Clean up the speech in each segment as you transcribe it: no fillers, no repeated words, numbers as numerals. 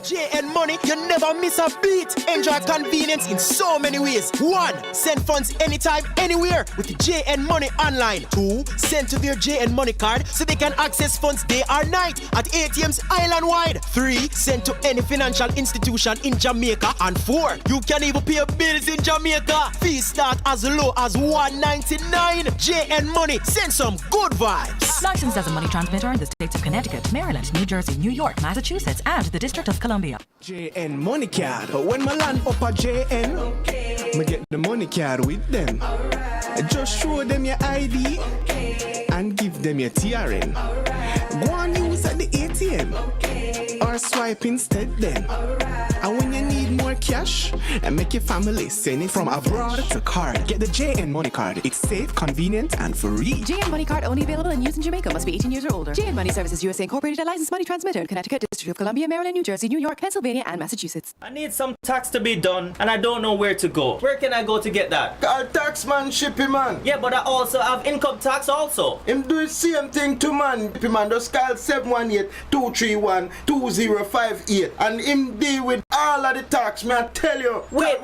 JN Money, you never miss a beat. Enjoy convenience in so many ways. 1. Send funds anytime, anywhere with the JN Money online. 2. Send to their JN Money card so they can access funds day or night at ATMs island-wide. 3. Send to any financial institution in Jamaica. And 4. You can even pay bills in Jamaica. Fees start as low as $1.99. JN Money, send some good vibes. Licensed as a money transmitter in the states of Connecticut, Maryland, New Jersey, New York, Massachusetts, and the District of Columbia. JN Money Card. But when my land up a JN, me get the money card with them. Just show them your ID and give them your TRN. Go and use at the ATM or swipe instead then. And when you need more cash and make your family send it from abroad to card, get the JN Money Card. It's safe, convenient, and free. JN Money Card only available and used in Jamaica. Must be 18 years or older. JN Money Services USA Incorporated, a licensed money transmitter in Connecticut, District of Columbia, Maryland, New Jersey, New York, Pennsylvania, and Massachusetts. I need some tax to be done, and I don't know where to go. Where can I go to get that? Call Taxman Shippy, man. Yeah, but I also have income tax also. Him do the same thing to man. Shippy, man. Just call 718-231-2058 and him deal with all of the tax, man. I tell you. Wait.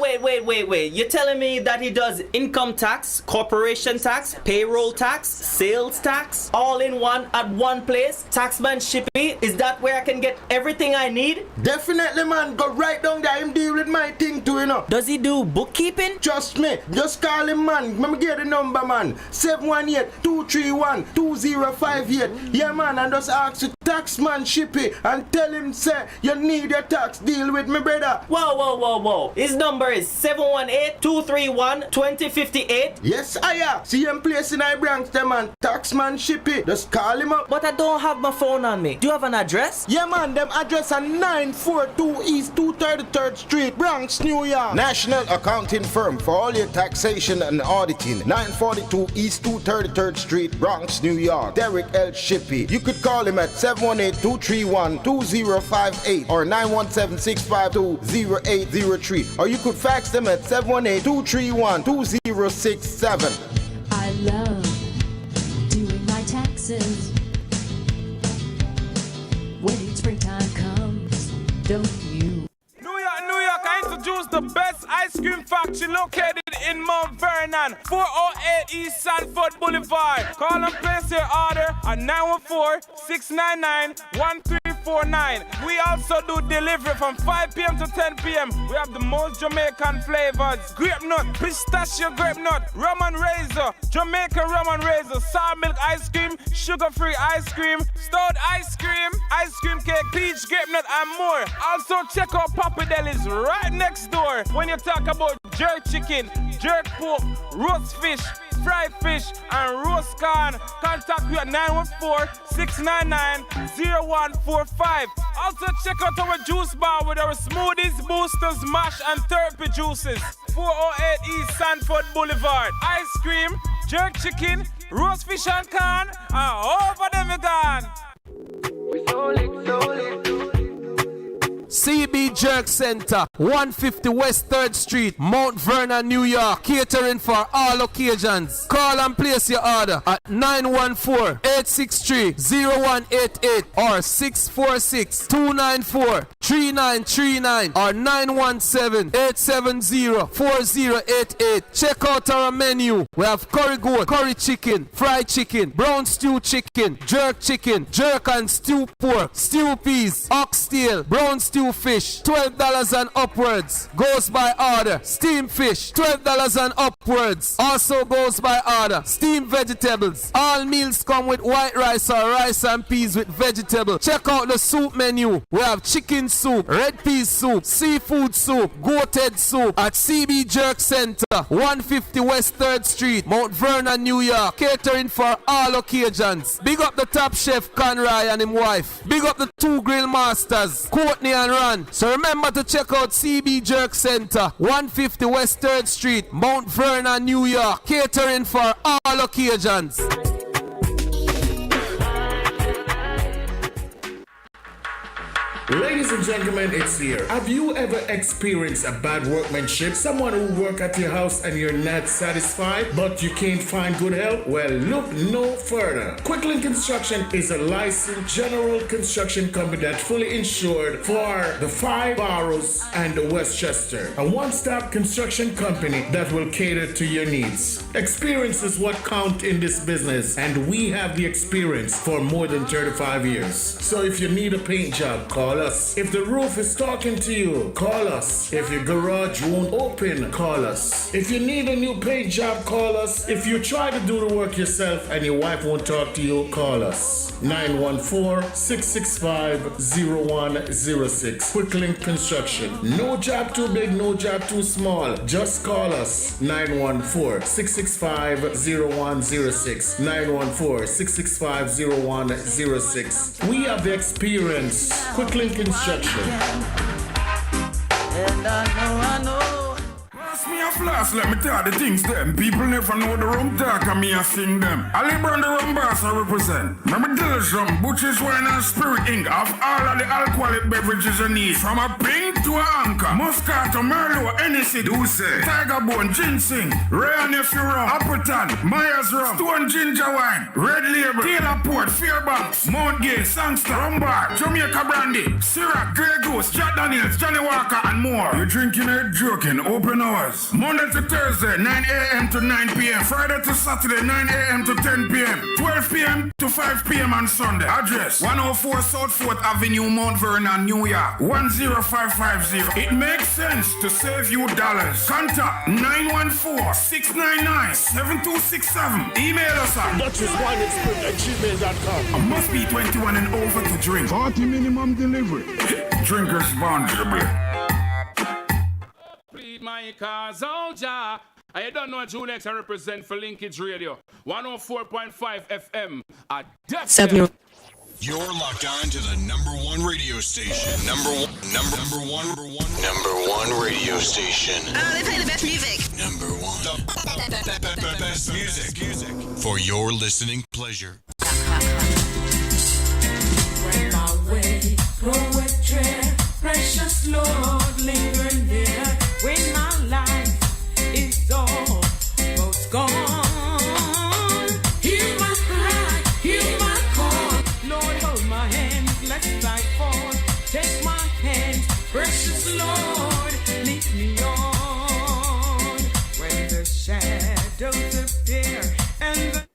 You're telling me that he does income tax, corporation tax, payroll tax, sales tax, all in one at one place? Taxman Shippy, is that where I can get everything I need? Definitely, man. Go right down there. Him deal with my thing too, you know. Does he do bookkeeping? Trust me. Just call him, man. Let me get the number, man. 718-231-2058. Yeah, man. And just ask the Taxman Shippy and tell him, say, you need your tax deal with me, brother. Whoa. His number is 718-231-2058. Yes, I am. See him place in Bronx, the man. Taxman Shippy. Just call him up. But I don't have my phone on me. Do you have an address? Yeah, man. Them address are 942 East 233rd Street, Bronx, New York. National accounting firm for all your taxation and auditing. 942 East 233rd Street, Bronx, New York. Derek L. Shippy. You could call him at 718-231-2058 or 917-652-0803. Or you could fax them at 718-231-2067. I love doing my taxes. When springtime comes, don't you? New York, I introduce the best ice cream factory located in Mount Vernon, 408 East Sanford Boulevard. Call and place your order at 914-699-1349. We also do delivery from 5 p.m. to 10 p.m. We have the most Jamaican flavors: grape nut, pistachio grape nut, rum and razor, Jamaican rum and razor, sour milk ice cream, sugar-free ice cream, stout ice cream cake, peach grape nut, and more. Also check out Papa Deli's right next door. When you talk about jerk chicken, jerk pork, roast fish, fried fish, and roast corn, contact me at 914-699-0145. Also check out our juice bar with our smoothies, boosters, mash, and therapy juices. 408 East Sanford Boulevard. Ice cream, jerk chicken, roast fish and corn, and over them you gone. CB Jerk Center, 150 West 3rd Street, Mount Vernon, New York. Catering for all occasions. Call and place your order at 914-863-0188 or 646-294-3939 or 917-870-4088. Check out our menu. We have curry goat, curry chicken, fried chicken, brown stew chicken, jerk and stew pork, stew peas, oxtail, brown stew fish, $12 and upwards. Goes by order. Steamed fish, $12 and upwards. Also goes by order. Steamed vegetables. All meals come with white rice or rice and peas with vegetable. Check out the soup menu. We have chicken soup, red pea soup, seafood soup, goat head soup at CB Jerk Center, 150 West 3rd Street, Mount Vernon, New York. Catering for all occasions. Big up the top chef Conroy and his wife. Big up the 2 grill masters, Courtney and Ron. So remember to check out CB Jerk Center, 150 West 3rd Street, Mount Vernon, New York. Catering for all occasions. Ladies and gentlemen, it's here. Have you ever experienced a bad workmanship? Someone who work at your house and you're not satisfied, but you can't find good help? Well, look no further. Quicklink Construction is a licensed general construction company that's fully insured for the 5 boroughs and Westchester. A one-stop construction company that will cater to your needs. Experience is what counts in this business, and we have the experience for more than 35 years. So if you need a paint job, call us. If the roof is talking to you, call us. If your garage won't open, call us. If you need a new paint job, call us. If you try to do the work yourself and your wife won't talk to you, call us. 914-665-0106. Quicklink Construction. No job too big, no job too small. Just call us. 914-665-0106. 914-665-0106. We have the experience. Quicklink Construction. And I know. Pass me a flask, let me tell the things them. People never know the rum talk and me a sing them. Ali Brand the rum boss I represent. Remember Dilsham, Butchers Wine and Spirit Inc. Of all of the alcoholic beverages you need. From a pink to a anchor. Moscato, Merlot, Hennessy, Douce, Tiger Bone, Ginseng, Rare Nephew Rum, Appleton, Myers Rum, Stone Ginger Wine, Red Label, Taylor Port, Fairbanks, Mount Gay, Sangster, Rum Bar, Jamaica Brandy, Syrah, Grey Goose, Jack Daniels, Johnny Walker and more. You're drinking or joking, open hours. Monday to Thursday, 9 a.m. to 9 p.m. Friday to Saturday, 9 a.m. to 10 p.m. 12 p.m. to 5 p.m. on Sunday. Address 104 South 4th Avenue, Mount Vernon, New York 10550. It makes sense to save you dollars. Contact 914-699-7267. Email us at DutchessWineXpert@gmail.com. Must be 21 and over to drink. 40 minimum delivery. Drink responsibly. My cause, oh ja. I don't know what Junex I represent for Linkage Radio. 104.5 FM at You're locked on to the number one radio station. Number one radio station. Oh, they play the best music. Number one. The best music. For your listening pleasure. Right my way, poetry, precious Lord, linger near. When my life is almost gone, hear my cry, hear my call. Lord, hold my hand, lest I fall. Take my hand, precious Lord, lead me on. When the shadows appear and the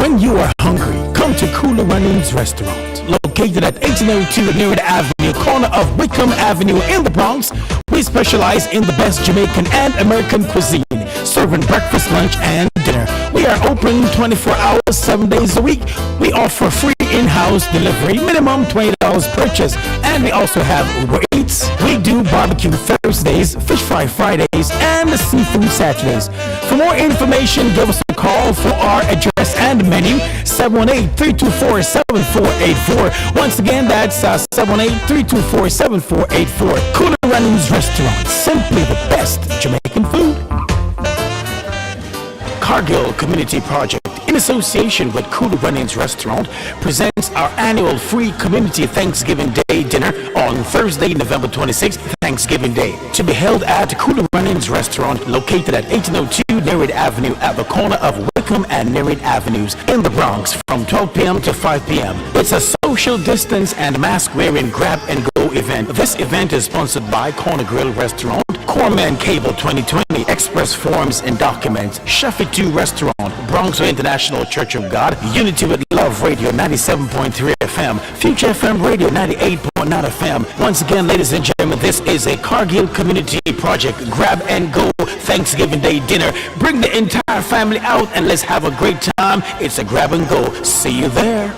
When you are hungry, come to Cooler Runnings Restaurant, located at 1802 Near Avenue, corner of Wickham Avenue in the Bronx. We specialize in the best Jamaican and American cuisine, serving breakfast, lunch, and dinner. We are open 24 hours, 7 days a week. We offer free in-house delivery, minimum $20 purchase, and we also have Uber Eats. We do barbecue Thursdays, fish fry Fridays, and seafood Saturdays. For more information, give us a call for our address and menu, 718-324-7484. Once again, that's 718-324-7484. Cooler Runnings Restaurant, simply the best Jamaican food. Cargill Community Project, in association with Cooler Runnings Restaurant, presents our annual free Community Thanksgiving Day dinner on Thursday, November 26th, Thanksgiving Day, to be held at Cooler Runnings Restaurant, located at 1802 Nereid Avenue at the corner of Wickham and Nereid Avenues in the Bronx from 12 p.m. to 5 p.m. It's a social distance and mask-wearing grab-and-go event. This event is sponsored by Corner Grill Restaurant, Corman Cable 2020, Express Forms and Documents, Shafi 2 Restaurant, Bronxville International Church of God, Unity with Love Radio 97.3 FM, Future FM Radio 98.9 FM. Once again, ladies and gentlemen, this is a Cargill Community Project Grab and Go Thanksgiving Day dinner. Bring the entire family out and let's have a great time. It's a grab and go. See you there.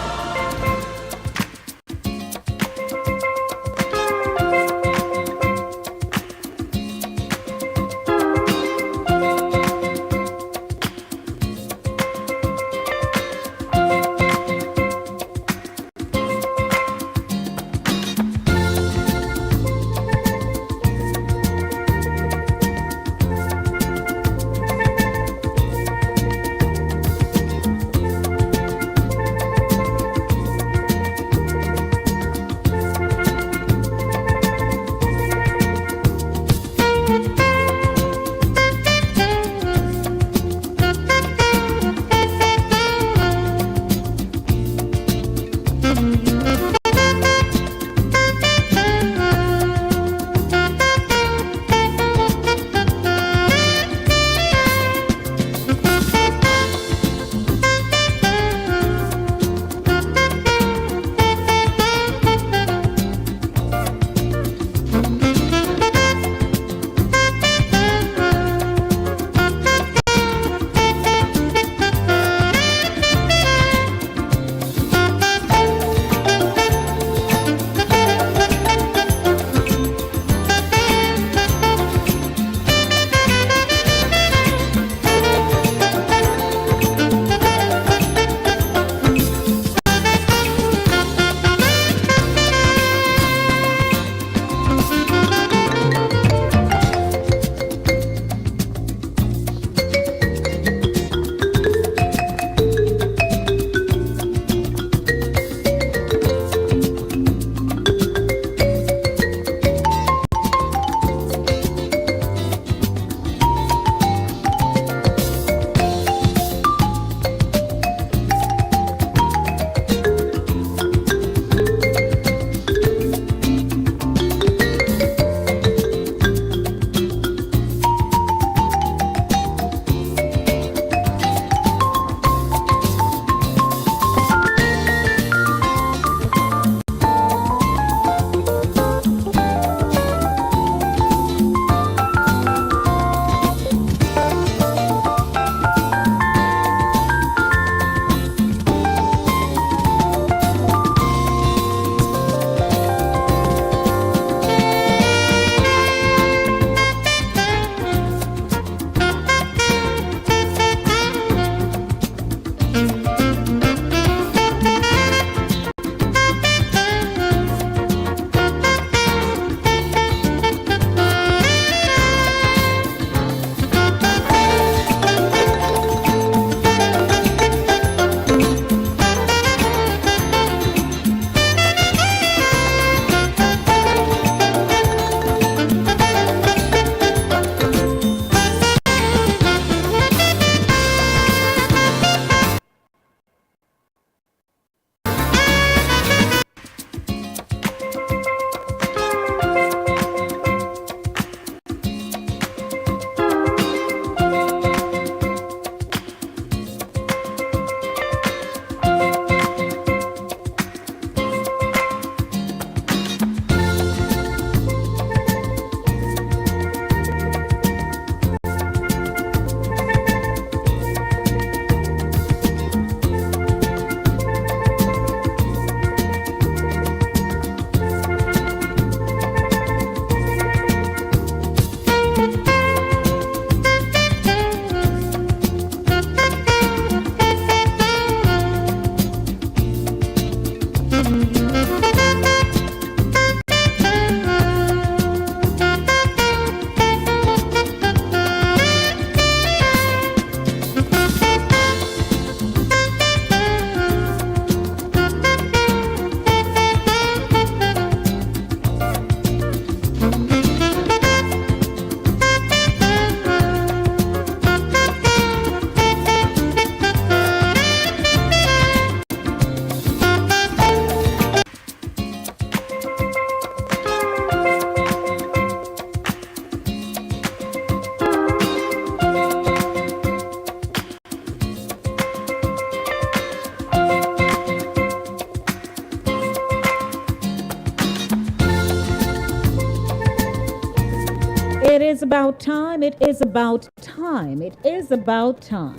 It is about time. It is about time. It is about time.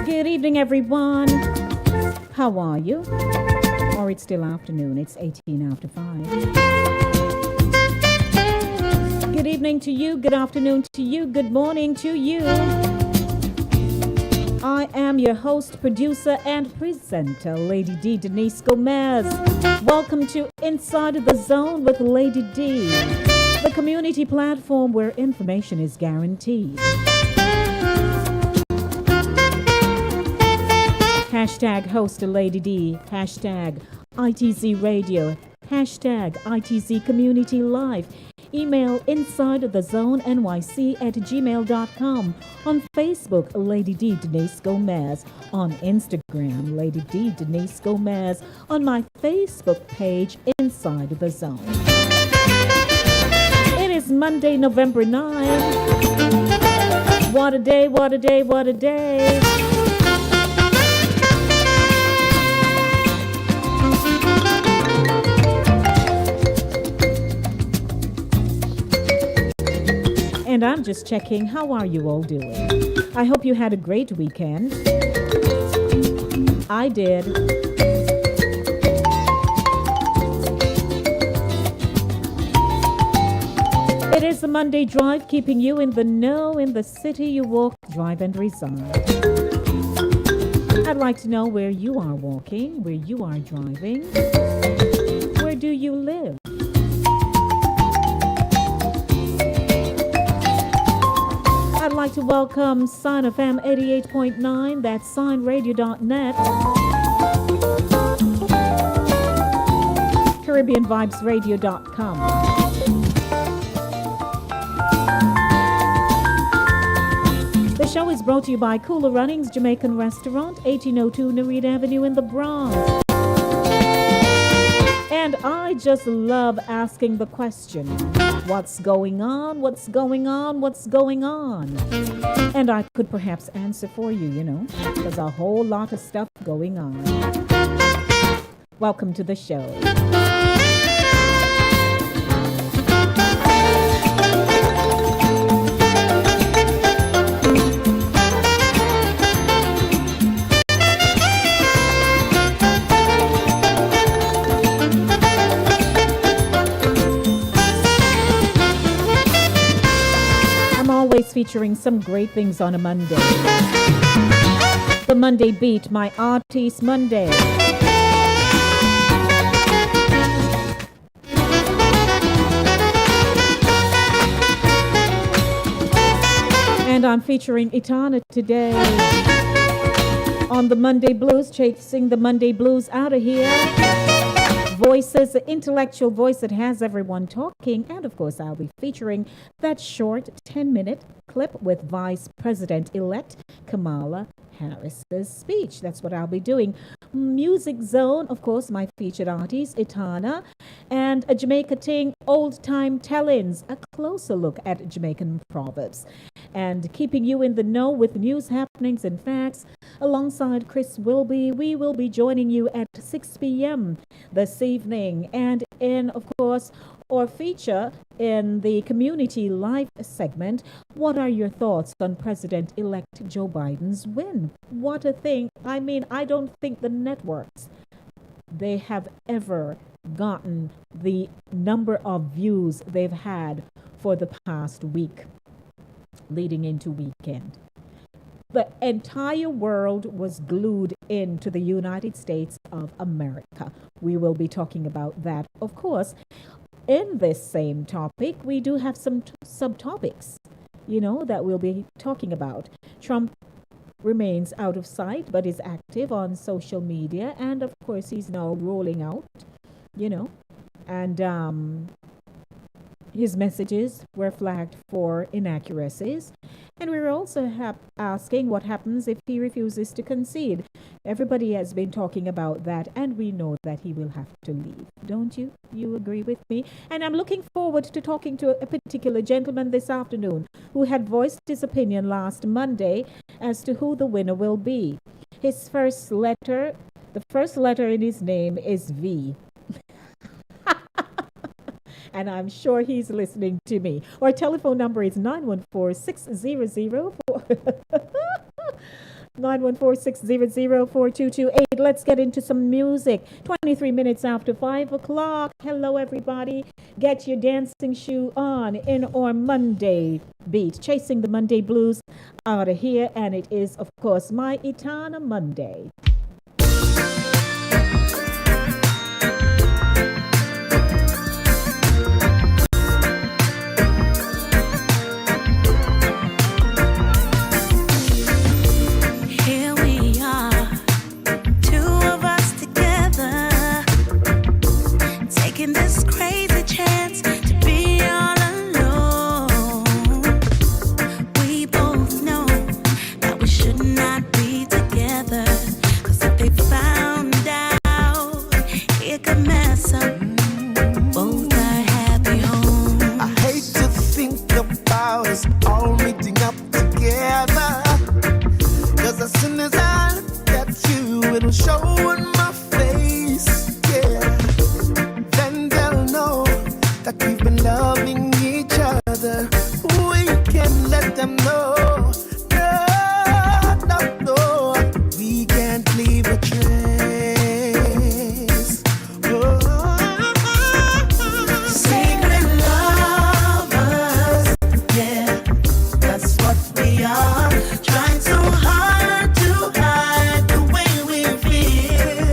Good evening, everyone. How are you? Or it's still afternoon. It's 18 after 5. Good evening to you. Good afternoon to you. Good morning to you. I am your host, producer, and presenter, Lady D. Denise Gomez. Welcome to Inside the Zone with Lady D, the community platform where information is guaranteed. Hashtag host Lady D, hashtag ITZ Radio, hashtag ITZ Community Live. Email InsideTheZoneNYC@gmail.com. On Facebook, Lady D Denise Gomez. On Instagram, Lady D Denise Gomez. On my Facebook page, Inside the Zone. It is Monday, November 9. What a day, what a day, what a day. And I'm just checking, how are you all doing? I hope you had a great weekend. I did. It is a Monday drive, keeping you in the know in the city you walk, drive, and reside. I'd like to know where you are walking, where you are driving. Where do you live? I'd like to welcome Sign FM 88.9, that's signradio.net, CaribbeanVibesRadio.com. The show is brought to you by Cooler Runnings Jamaican Restaurant, 1802 Nereid Avenue in the Bronx. And I just love asking the question, what's going on? What's going on? What's going on? And I could perhaps answer for you, you know. There's a whole lot of stuff going on. Welcome to the show. Featuring some great things on a Monday. The Monday Beat, my Artist Monday. And I'm featuring Itana today on the Monday Blues, chasing the Monday Blues out of here. Voices, the intellectual voice that has everyone talking. And of course, I'll be featuring that short 10-minute clip with Vice President-elect Kamala Harris's speech. That's what I'll be doing. Music Zone, of course, my featured artist, Itana, and a Jamaica Ting, Old Time Tellings, a closer look at Jamaican proverbs. And keeping you in the know with news, happenings, and facts. Alongside Chris Wilby, we will be joining you at 6 p.m. this evening. And in, of course, our feature in the Community Live segment, what are your thoughts on President-elect Joe Biden's win? What a thing. I mean, I don't think the networks, they have ever gotten the number of views they've had for the past week leading into weekend. the entire world was glued into the United States of America. We will be talking about that, of course. In this same topic, we do have some subtopics, that we'll be talking about. Trump remains out of sight, but is active on social media. And of course, he's now rolling out, and his messages were flagged for inaccuracies. And we're also asking what happens if he refuses to concede. Everybody has been talking about that, and we know that he will have to leave. Don't you? You agree with me? And I'm looking forward to talking to a particular gentleman this afternoon who had voiced his opinion last Monday as to who the winner will be. The first letter in his name is V. And I'm sure he's listening to me. Our telephone number is 914-600-4228. Let's get into some music. 23 minutes after 5 o'clock. Hello, everybody. Get your dancing shoe on in our Monday beat. Chasing the Monday blues out of here. And it is, of course, my Etana Monday. This crazy chance to be all alone. We both know that we should not be together. 'Cause if they found out, it could mess up both our happy homes. I hate to think about us all meeting up together. 'Cause as soon as I look at you, it'll show in my face. That we've been loving each other. We can let them know. No, we can't leave a trace. Secret lovers, yeah, that's what we are. Trying so hard to hide the way we feel.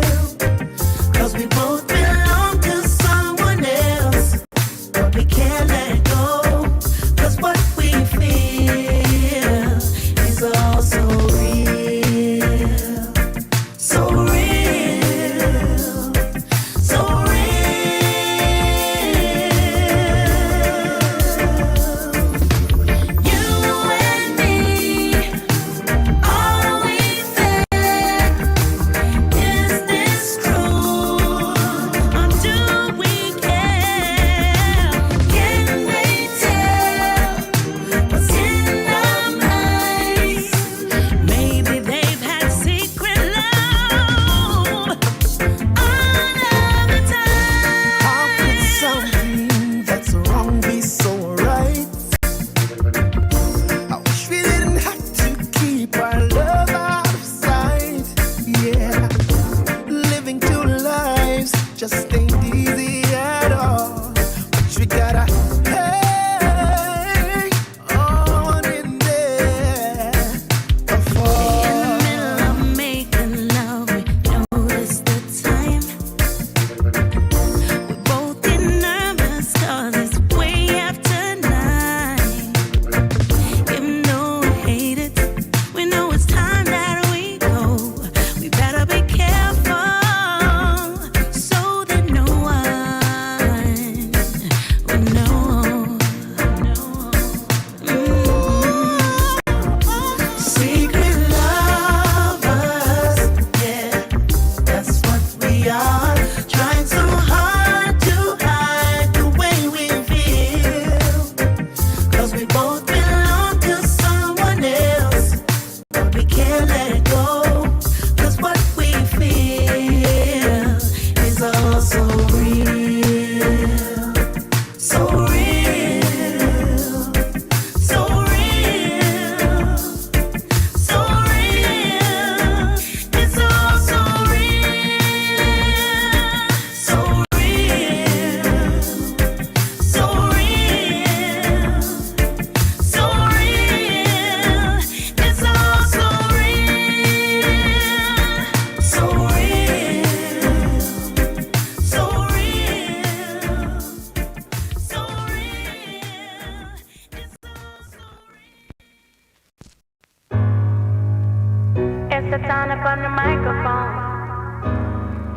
microphone.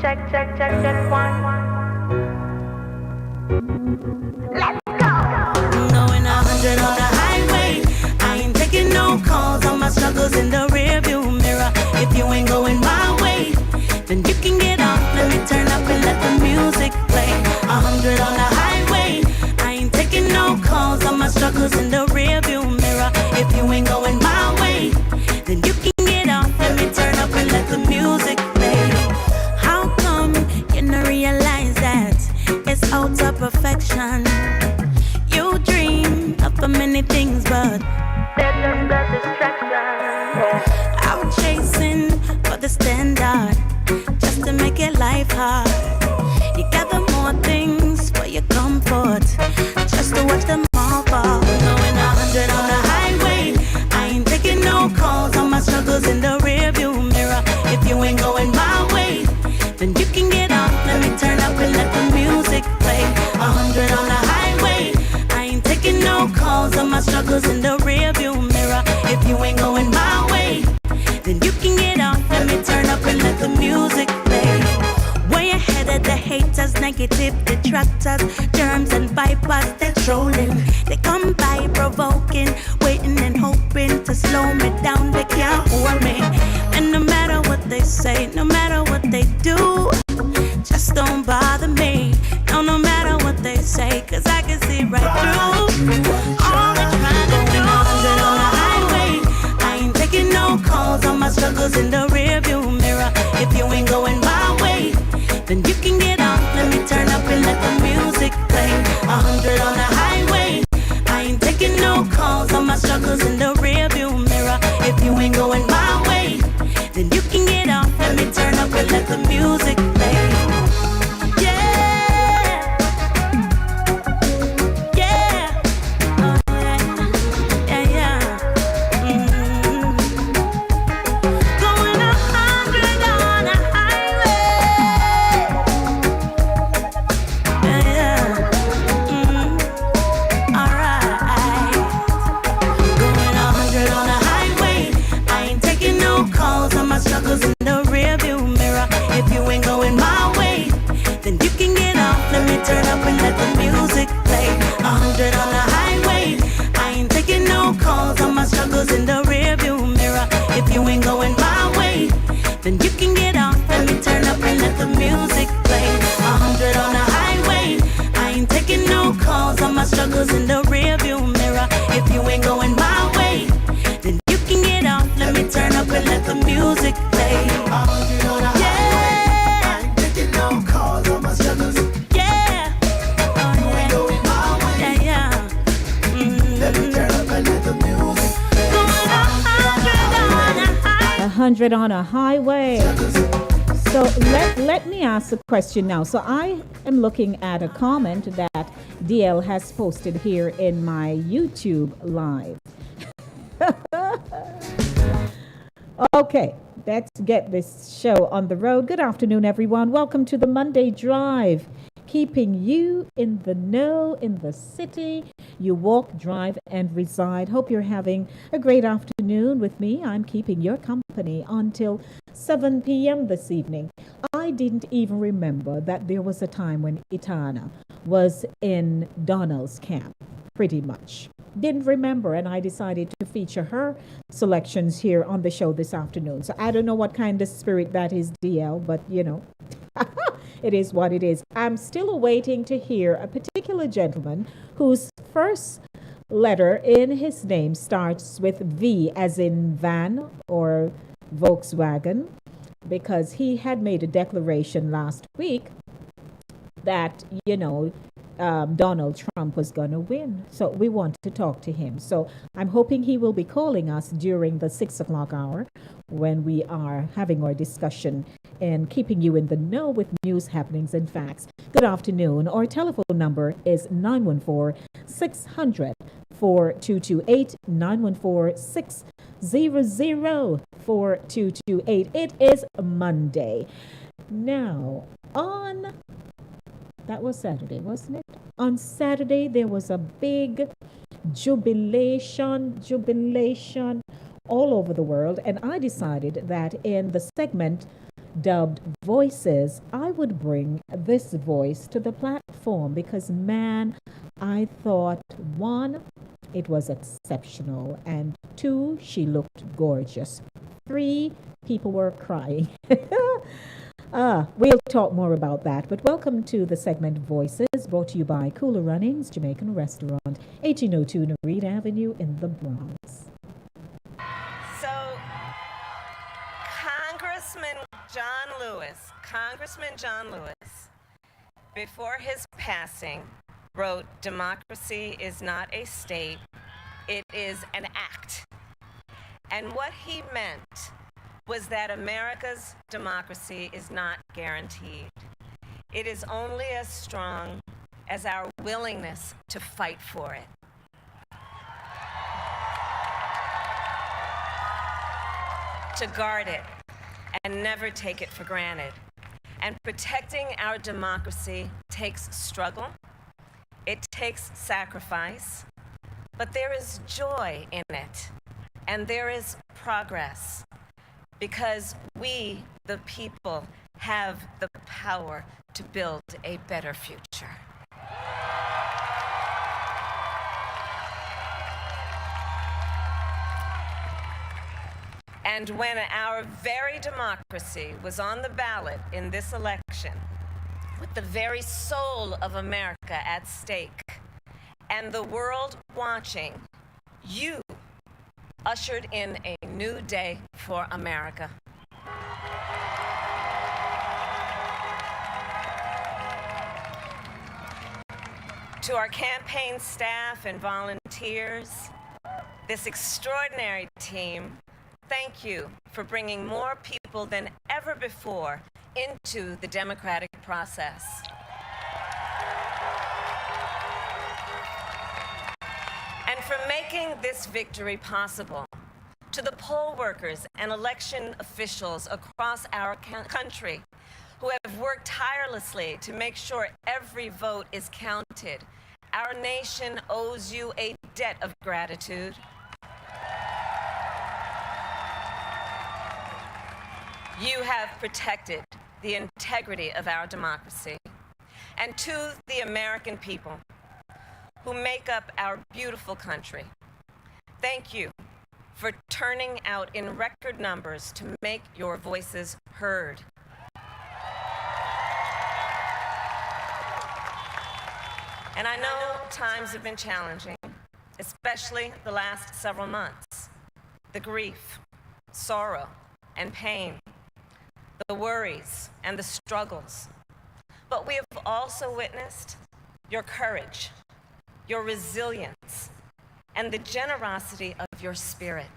Check, check, check, check, one. Let's go. Going 100 on the highway. I ain't taking no calls on my struggles in the rearview mirror. If you ain't going my way, then you can get off. Let me turn up and let the music play. 100 on the highway. I ain't taking no calls on my struggles in the rearview mirror. If you ain't going my way, then you can get off. Let me turn up and let the music play. How come you don't realize that it's out of perfection? You dream of many things, but They're just a distraction. I'm chasing for the standard just to make your life hard. You gather more things for your comfort just to watch them all fall. Going 100 on the highway. I ain't taking no calls on my struggles in the rearview mirror. If you ain't going my way, then you can get off. Let me turn up and let the music play. 100 on the highway. I ain't taking no calls on my struggles in the rearview mirror. If you ain't going my way, then you can get off. Let me turn up and let the music play. Way ahead of the haters, negative detractors, germs and vipers, they're trolling. They come by provoking, waiting and hoping to slow me down. They can't hold me. And no matter what they say, no matter what they do, just don't bother me. No matter what they say, cause I can see right through all they're trying to do. 100 on the highway. I ain't taking no calls on my struggles in the rearview mirror. If you ain't going my way, then you can get off. Let me turn up and let the music play. 100 on the highway. I ain't taking no calls on my struggles in the rearview mirror. If you ain't going my way, then you can get off. Let me turn up and let the music play. Struggles in the rearview mirror. If you ain't going my way, then you can get off. Let me turn up and let the music play. 100 on the highway. I ain't taking no calls on my struggles in the rearview mirror. If you ain't going my way, then you can get off. Let me turn up and let the music play. 100 on the highway. I ain't taking no calls on my struggles in the rearview mirror. If you ain't going my way, then you can get off. Let me turn up and let the music play. A 100 on a highway. So let me ask a question now. So I am looking at a comment that DL has posted here in my YouTube live. Okay, let's get this show on the road. Good afternoon, everyone. Welcome to the Monday Drive, keeping you in the know in the city you walk, drive, and reside. Hope you're having a great afternoon with me. I'm keeping your company until 7 p.m. this evening. I didn't even remember that there was a time when Itana was in Donald's camp, pretty much. Didn't remember, and I decided to feature her selections here on the show this afternoon. So I don't know what kind of spirit that is, DL, but you know, it is what it is. I'm still awaiting to hear a particular gentleman whose first letter in his name starts with V, as in van or Volkswagen, because he had made a declaration last week that, you know, Donald Trump was going to win. So we want to talk to him. So I'm hoping he will be calling us during the 6 o'clock hour when we are having our discussion and keeping you in the know with news, happenings, and facts. Good afternoon. Our telephone number is 914-600-4228, 914-600-4228. It is Monday. Now, that was Saturday, wasn't it? On Saturday, there was a big jubilation all over the world, and I decided that in the segment dubbed Voices, I would bring this voice to the platform because, man, I thought, one, it was exceptional, and two, she looked gorgeous. Three, people were crying. We'll talk more about that, but welcome to the segment Voices, brought to you by Cooler Runnings Jamaican Restaurant, 1802 Nareed Avenue in the Bronx. So, Congressman John Lewis, before his passing, wrote, "Democracy is not a state, it is an act." And what he meant was that America's democracy is not guaranteed. It is only as strong as our willingness to fight for it. To guard it and never take it for granted. And protecting our democracy takes struggle, it takes sacrifice, but there is joy in it, and there is progress. Because we, the people, have the power to build a better future. And when our very democracy was on the ballot in this election, with the very soul of America at stake, and the world watching, you ushered in a new day for America. To our campaign staff and volunteers, this extraordinary team, thank you for bringing more people than ever before into the democratic process. And for making this victory possible. To the poll workers and election officials across our country who have worked tirelessly to make sure every vote is counted, our nation owes you a debt of gratitude. You have protected the integrity of our democracy. And to the American people who make up our beautiful country, thank you for turning out in record numbers to make your voices heard. And I know times have been challenging, especially the last several months. The grief, sorrow, and pain, the worries and the struggles. But we have also witnessed your courage, your resilience, and the generosity of your spirit.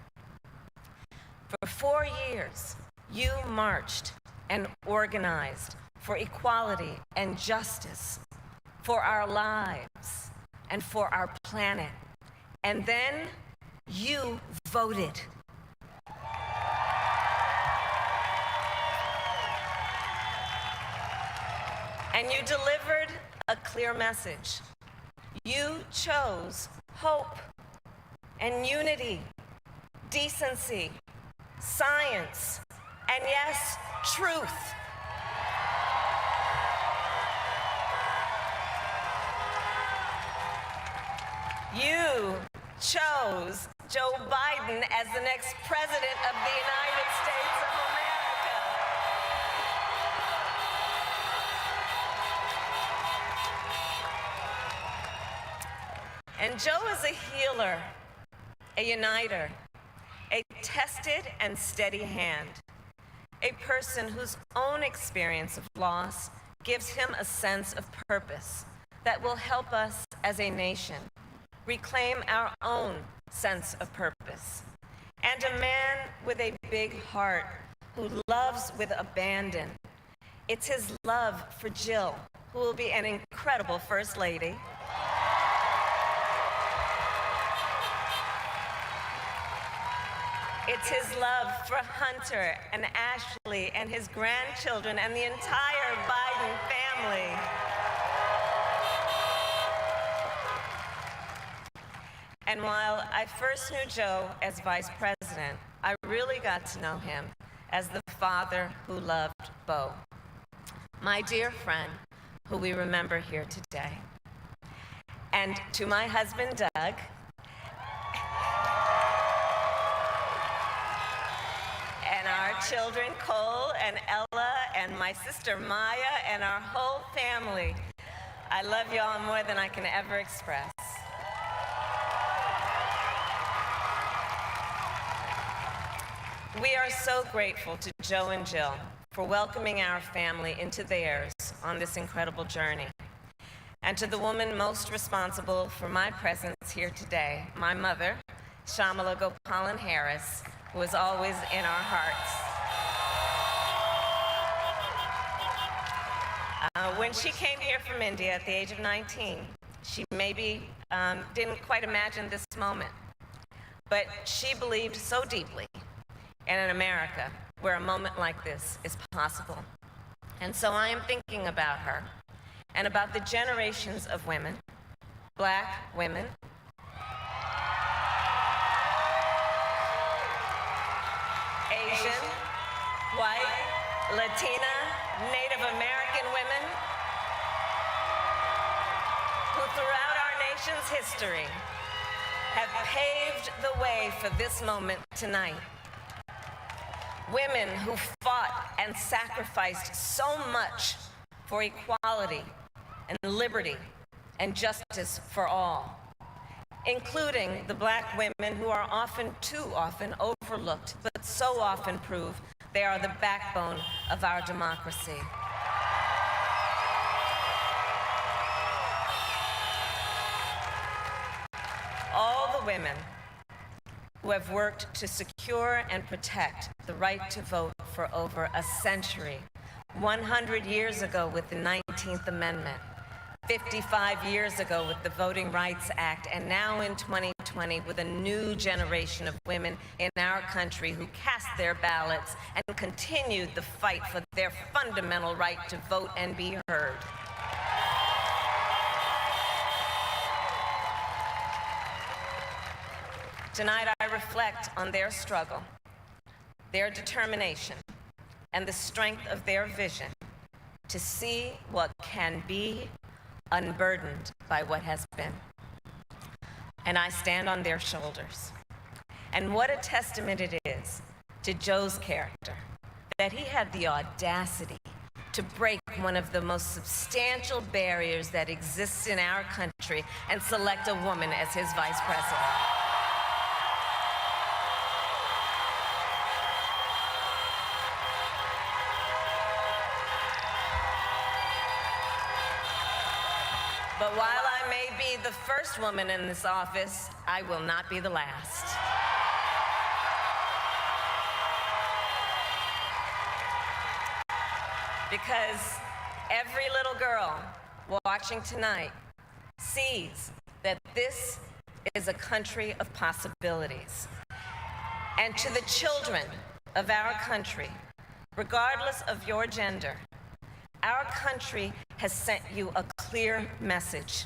For 4 years, you marched and organized for equality and justice, for our lives and for our planet. And then you voted. And you delivered a clear message. You chose hope and unity, decency, science, and yes, truth. You chose Joe Biden as the next president of the United States of America. And Joe is a healer, a uniter, a tested and steady hand, a person whose own experience of loss gives him a sense of purpose that will help us as a nation reclaim our own sense of purpose. And a man with a big heart who loves with abandon. It's his love for Jill, who will be an incredible First Lady. It's his love for Hunter and Ashley and his grandchildren and the entire Biden family. And while I first knew Joe as vice president, I really got to know him as the father who loved Bo, my dear friend who we remember here today. And to my husband, Doug, and our children, Cole and Ella, and my sister Maya, and our whole family, I love y'all more than I can ever express. We are so grateful to Joe and Jill for welcoming our family into theirs on this incredible journey. And to the woman most responsible for my presence here today, my mother, Shamala Gopalan Harris, who is always in our hearts. When she came here from India at the age of 19, she maybe didn't quite imagine this moment, but she believed so deeply in an America where a moment like this is possible. And so I am thinking about her and about the generations of women, Black women, Asian, white, Latina, Native American women, who throughout our nation's history have paved the way for this moment tonight. Women who fought and sacrificed so much for equality and liberty and justice for all, including the Black women who are often, too often, overlooked, but so often prove they are the backbone of our democracy. All the women who have worked to secure and protect the right to vote for over a century, 100 years ago with the 19th Amendment, 55 years ago with the Voting Rights Act, and now in 2020 with a new generation of women in our country who cast their ballots and continued the fight for their fundamental right to vote and be heard. Tonight I reflect on their struggle, their determination, and the strength of their vision to see what can be unburdened by what has been. And I stand on their shoulders. And what a testament it is to Joe's character that he had the audacity to break one of the most substantial barriers that exists in our country and select a woman as his vice president. But while I may be the first woman in this office, I will not be the last. Because every little girl watching tonight sees that this is a country of possibilities. And to the children of our country, regardless of your gender, our country has sent you a clear message.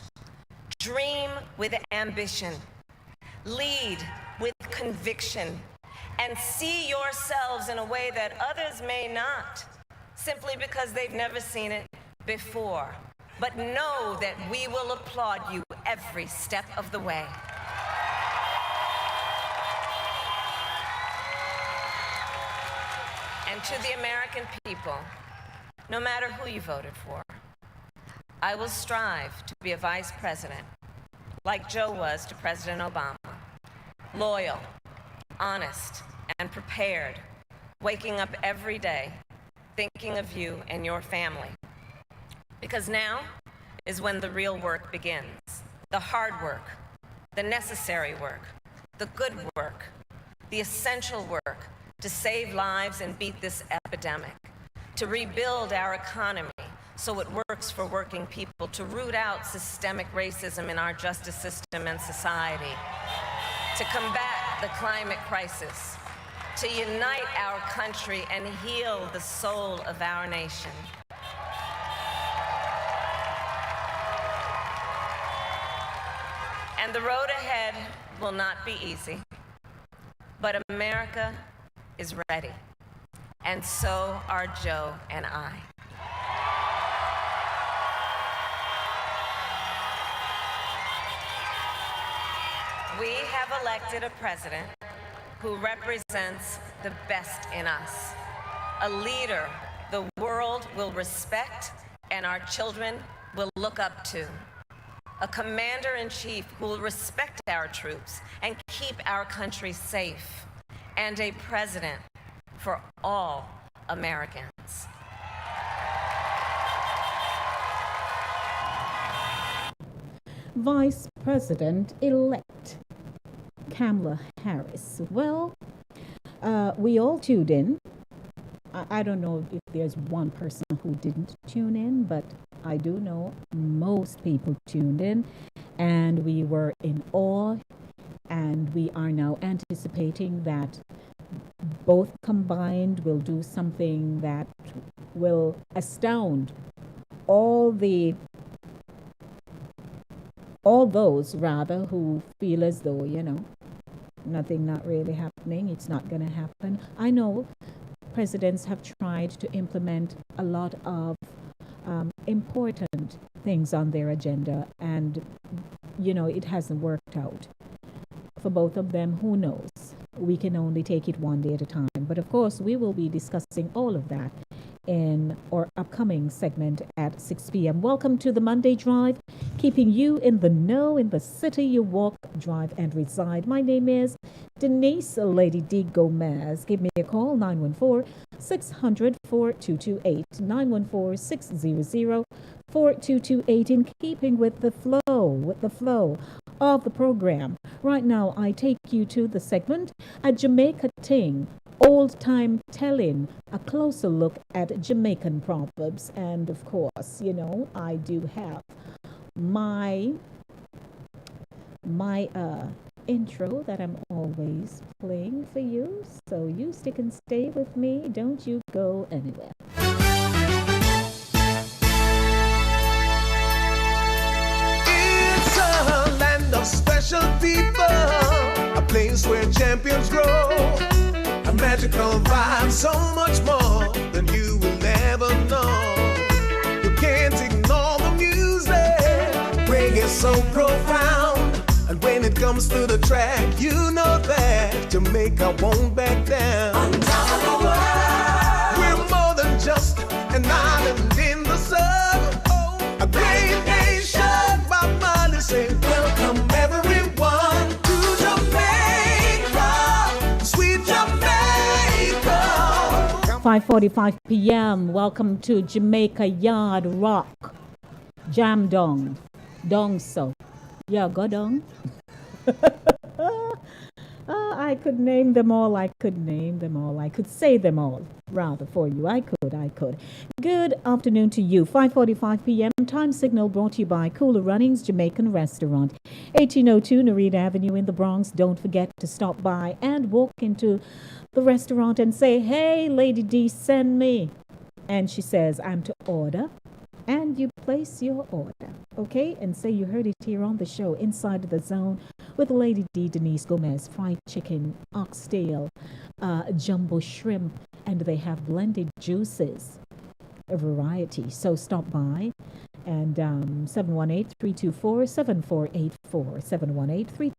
Dream with ambition, lead with conviction, and see yourselves in a way that others may not, simply because they've never seen it before. But know that we will applaud you every step of the way. And to the American people, no matter who you voted for, I will strive to be a vice president, like Joe was to President Obama, loyal, honest, and prepared, waking up every day, thinking of you and your family. Because now is when the real work begins, the hard work, the necessary work, the good work, the essential work to save lives and beat this epidemic, to rebuild our economy so it works for working people, to root out systemic racism in our justice system and society, to combat the climate crisis, to unite our country and heal the soul of our nation. And the road ahead will not be easy, but America is ready, and so are Joe and I. We have elected a president who represents the best in us, a leader the world will respect and our children will look up to, a commander-in-chief who will respect our troops and keep our country safe, and a president for all Americans. Vice President-elect Kamala Harris. Well, we all tuned in. I don't know if there's one person who didn't tune in, but I do know most people tuned in, and we were in awe, and we are now anticipating that both combined will do something that will astound all those rather who feel as though, nothing not really happening. It's not going to happen. I know presidents have tried to implement a lot of important things on their agenda, and, it hasn't worked out. For both of them, who knows? We can only take it one day at a time. But of course, we will be discussing all of that in our upcoming segment at 6 p.m. Welcome to the Monday Drive, keeping you in the know in the city you walk, drive, and reside. My name is Denise Lady D. Gomez. Give me a call, 914-600-4228, 914-600-4228, in keeping with the flow of the program. Right now, I take you to the segment, A Jamaica Ting, Old Time Telling, a closer look at Jamaican proverbs. And of course, I do have my intro that I'm always playing for you. So you stick and stay with me. Don't you go anywhere. It's a land of special people, a place where champions grow, a magical vibe, so much more than you will ever know. You can't ignore the music, reggae so profound, and when it comes to the track, you know that Jamaica won't back down. On top of the world, we're more than just an island in the sun, a great nation. Bob Marley said, welcome everyone to Jamaica, sweet Jamaica. 5:45 p.m. Welcome to Jamaica Yard Rock. Jam Dong. Dong so. Yeah, go dong. I could name them all. I could say them all, rather, for you. I could. Good afternoon to you. 5:45 p.m. Time signal brought to you by Cooler Runnings Jamaican Restaurant, 1802 Narita Avenue in the Bronx. Don't forget to stop by and walk into the restaurant and say, hey, Lady D, send me. And she says, I'm to order. And you place your order, okay? And say you heard it here on the show, Inside the Zone, with Lady D, Denise Gomez, fried chicken, oxtail, jumbo shrimp, and they have blended juices, a variety. So stop by, and 718-324-7484,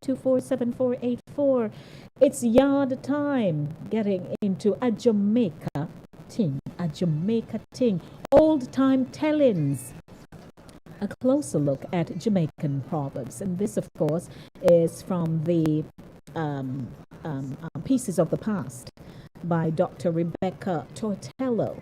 718-324-7484. It's yard time, getting into a Jamaica ting, old time tellings, a closer look at Jamaican proverbs. And this, of course, is from the Pieces of the Past by Dr. Rebecca Tortello.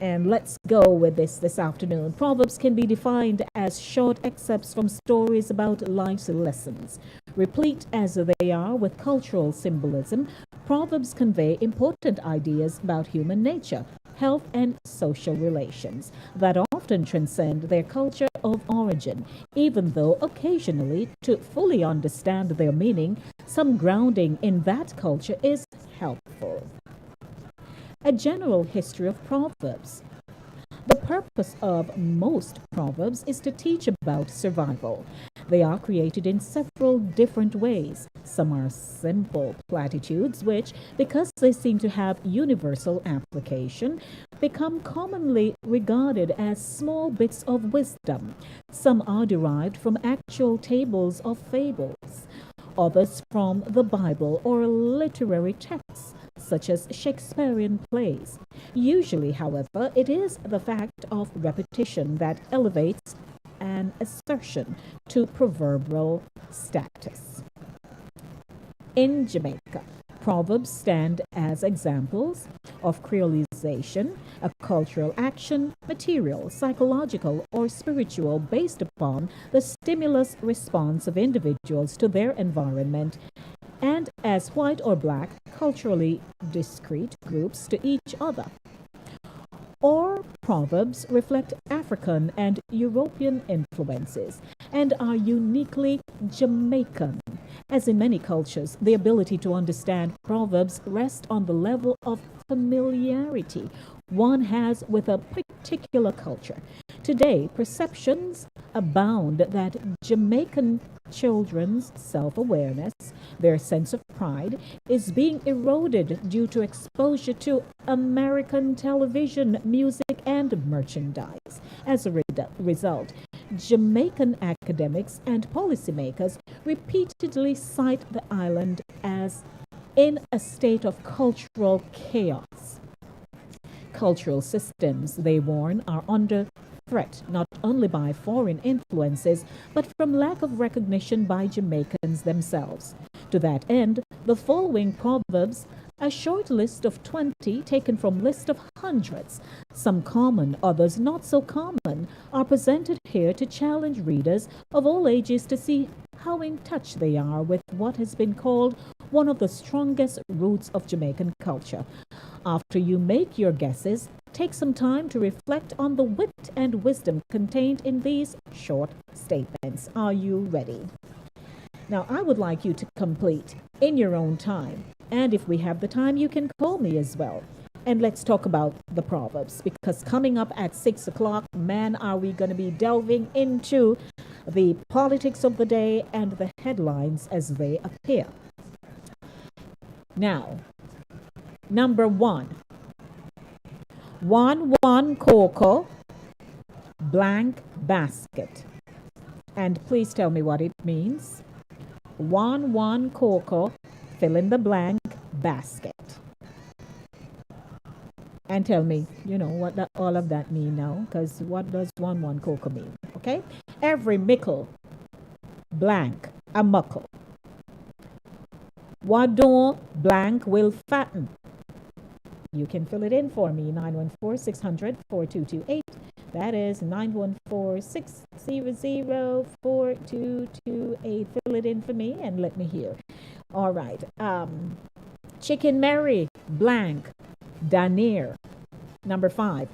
And let's go with this afternoon. Proverbs can be defined as short excerpts from stories about life's lessons. Replete as they are with cultural symbolism, proverbs convey important ideas about human nature, health, and social relations that often transcend their culture of origin, even though occasionally, to fully understand their meaning, some grounding in that culture is helpful. A general history of proverbs. The purpose of most proverbs is to teach about survival. They are created in several different ways. Some are simple platitudes which, because they seem to have universal application, become commonly regarded as small bits of wisdom. Some are derived from actual tables of fables, others from the Bible or literary texts, such as Shakespearean plays. Usually, however, it is the fact of repetition that elevates an assertion to proverbial status. In Jamaica, proverbs stand as examples of creolization, a cultural action, material, psychological, or spiritual based upon the stimulus response of individuals to their environment, and as white or black, culturally discrete groups to each other. Or proverbs reflect African and European influences and are uniquely Jamaican. As in many cultures, the ability to understand proverbs rests on the level of familiarity one has with a particular culture. Today, perceptions abound that Jamaican children's self-awareness, their sense of pride, is being eroded due to exposure to American television, music, and merchandise. As a result, Jamaican academics and policymakers repeatedly cite the island as in a state of cultural chaos. Cultural systems, they warn, are under threat not only by foreign influences, but from lack of recognition by Jamaicans themselves. To that end, the following proverbs, a short list of 20 taken from list of hundreds, some common, others not so common, are presented here to challenge readers of all ages to see how in touch they are with what has been called one of the strongest roots of Jamaican culture. After you make your guesses, take some time to reflect on the wit and wisdom contained in these short statements. Are you ready? Now, I would like you to complete in your own time. And if we have the time, you can call me as well. And let's talk about the proverbs, because coming up at 6 o'clock, man, are we going to be delving into the politics of the day and the headlines as they appear. Now, number 1. 1 cocoa, blank basket. And please tell me what it means. 1 cocoa, fill in the blank basket. And tell me, what all of that mean now, because what does 1 cocoa mean? Okay? Every mickle, blank, a muckle. Wadon, blank, will fatten. You can fill it in for me, 914-600-4228. That is 914-600-4228. Fill it in for me and let me hear. All right. Chicken Mary, blank, Danier. Number 5.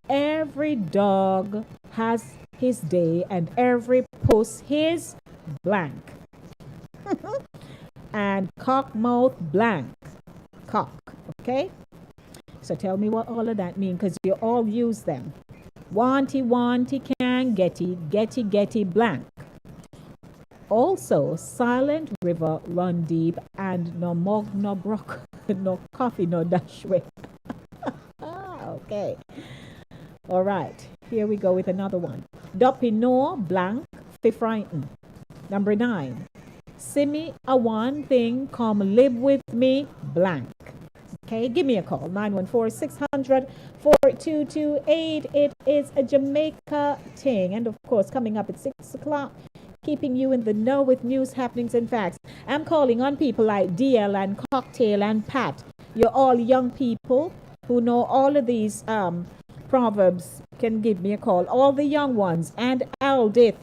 Every dog has his day and every puss his blank. And cockmouth, blank, cock. Okay? So tell me what all of that mean, because you all use them. Wanty, can, getty, blank. Also, silent river run deep and no mug, no brook, no coffee, no dash way. Okay. All right. Here we go with another one. Doppy no, blank, fi frighten. Number 9. Simi a one thing, come live with me, blank. Okay, give me a call, 914-600-4228. It is a Jamaica thing. And of course, coming up at 6 o'clock, keeping you in the know with news, happenings, and facts. I'm calling on people like DL and Cocktail and Pat. You're all young people who know all of these proverbs. Can give me a call. All the young ones. And Aldith.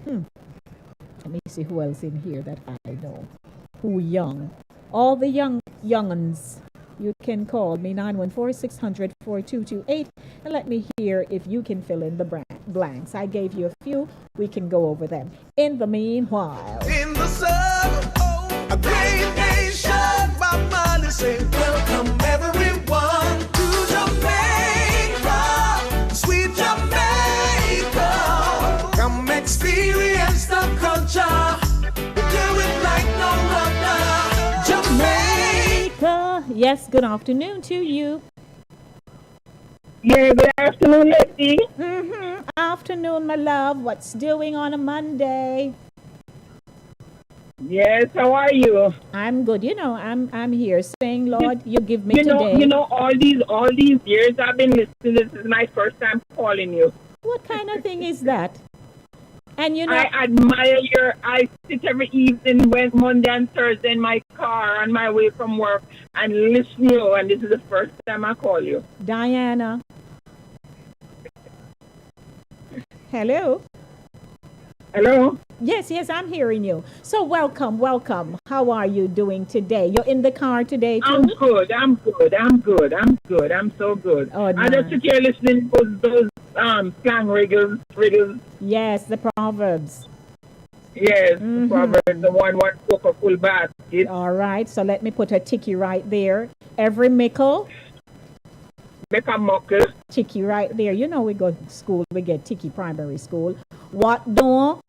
Let me see who else in here that I know. Who young? All the young'uns. You can call me 914-600-4228 and let me hear if you can fill in the blanks. I gave you a few. We can go over them. In the meanwhile. In the sun, a great nation, my mind is saying, welcome everyone to Jamaica, sweet Jamaica. Come experience the culture. We do it like no other. Yes, good afternoon to you. Yeah, good afternoon, lady. Afternoon, my love. What's doing on a Monday? Yes, how are you? I'm good. You know, I'm here saying, Lord, you give me today. You know, all these years I've been listening. This is my first time calling you. What kind of thing is that? And you know, I admire I sit every evening, Monday and Thursday in my car on my way from work and listen to you. And this is the first time I call you. Diana. Hello. Hello. Yes, I'm hearing you. So welcome. How are you doing today? You're in the car today too? I'm good. I'm so good. Oh, I just sit here listening to those slang riddles. Yes, the proverbs. Yes, the proverbs. The one spoke a full basket. All right. So let me put a ticky right there. Every mickle. Make a muckle. Ticky right there. You know we go to school. We get ticky primary school. What don't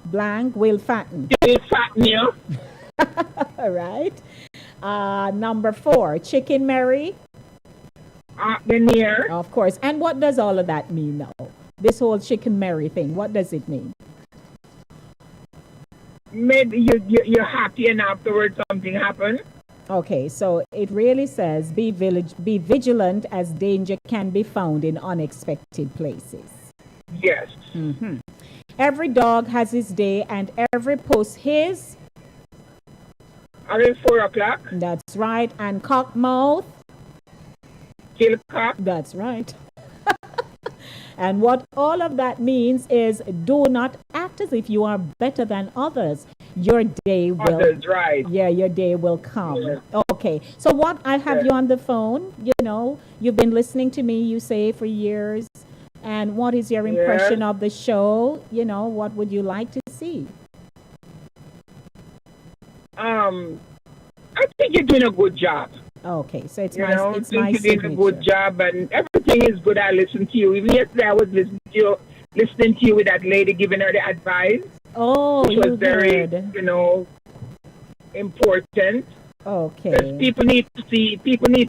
blank will fatten. Will fatten you. All right. Number 4, Chicken Mary. Near. Of course. And what does all of that mean now? This whole Chicken Mary thing. What does it mean? Maybe you're happy and afterwards something happened. Okay, so it really says be vigilant as danger can be found in unexpected places. Yes. Every dog has his day and every post his. Around 4 o'clock. That's right. And cock mouth. Kill cock. That's right. And what all of that means is do not act as if you are better than others. Your day will. Others, right. Yeah, your day will come. Yes. Okay. So what I have you on the phone, you know, you've been listening to me, you say, for years. And what is your impression of the show? You know, what would you like to see? I think you're doing a good job. Okay, so it's you my know, it's my you're doing a good job, and everything is good. I listen to you. Even yesterday, I was listening to you with that lady giving her the advice. Oh, which was very, you know, important. Okay. Because people need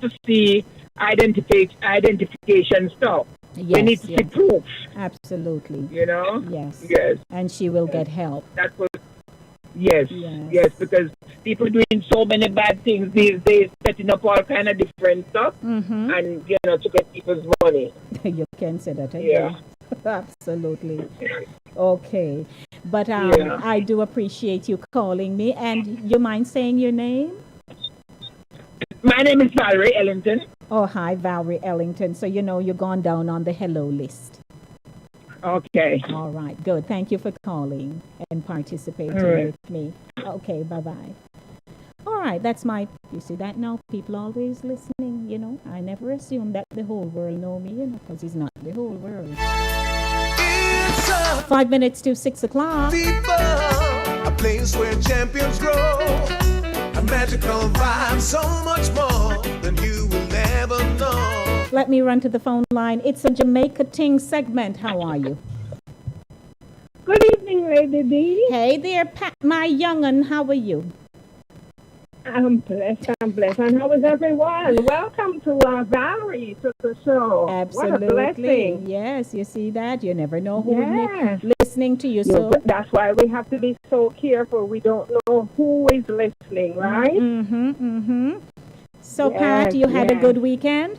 to see identification stuff. Yes, they need to see proof. Absolutely. You know. Yes. Yes. And she will get help. That's what. Yes, because people doing so many bad things these days, setting up all kind of different stuff, and you know, to get people's money. You can say that. Yeah, absolutely. Okay, but I do appreciate you calling me. And you mind saying your name? My name is Valerie Ellington. Oh, hi, Valerie Ellington. So you know you're gone down on the hello list. Okay. All right, good. Thank you for calling and participating with me. Okay, bye-bye. All right, that's you see that now? People always listening, you know. I never assume that the whole world know me, you know, because it's not the whole world. 5 minutes to 6 o'clock. People, a place where champions grow. A magical vibe, so much more than you will never know. Let me run to the phone line. It's a Jamaica Ting segment. How are you? Good evening, Lady D. Hey there, Pat, my young'un. How are you? I'm blessed. And how is everyone? Welcome to Valerie to the show. Absolutely. What a blessing. Yes, you see that? You never know who's listening to you. So that's why we have to be so careful. We don't know who is listening, right? So, Pat, you had a good weekend?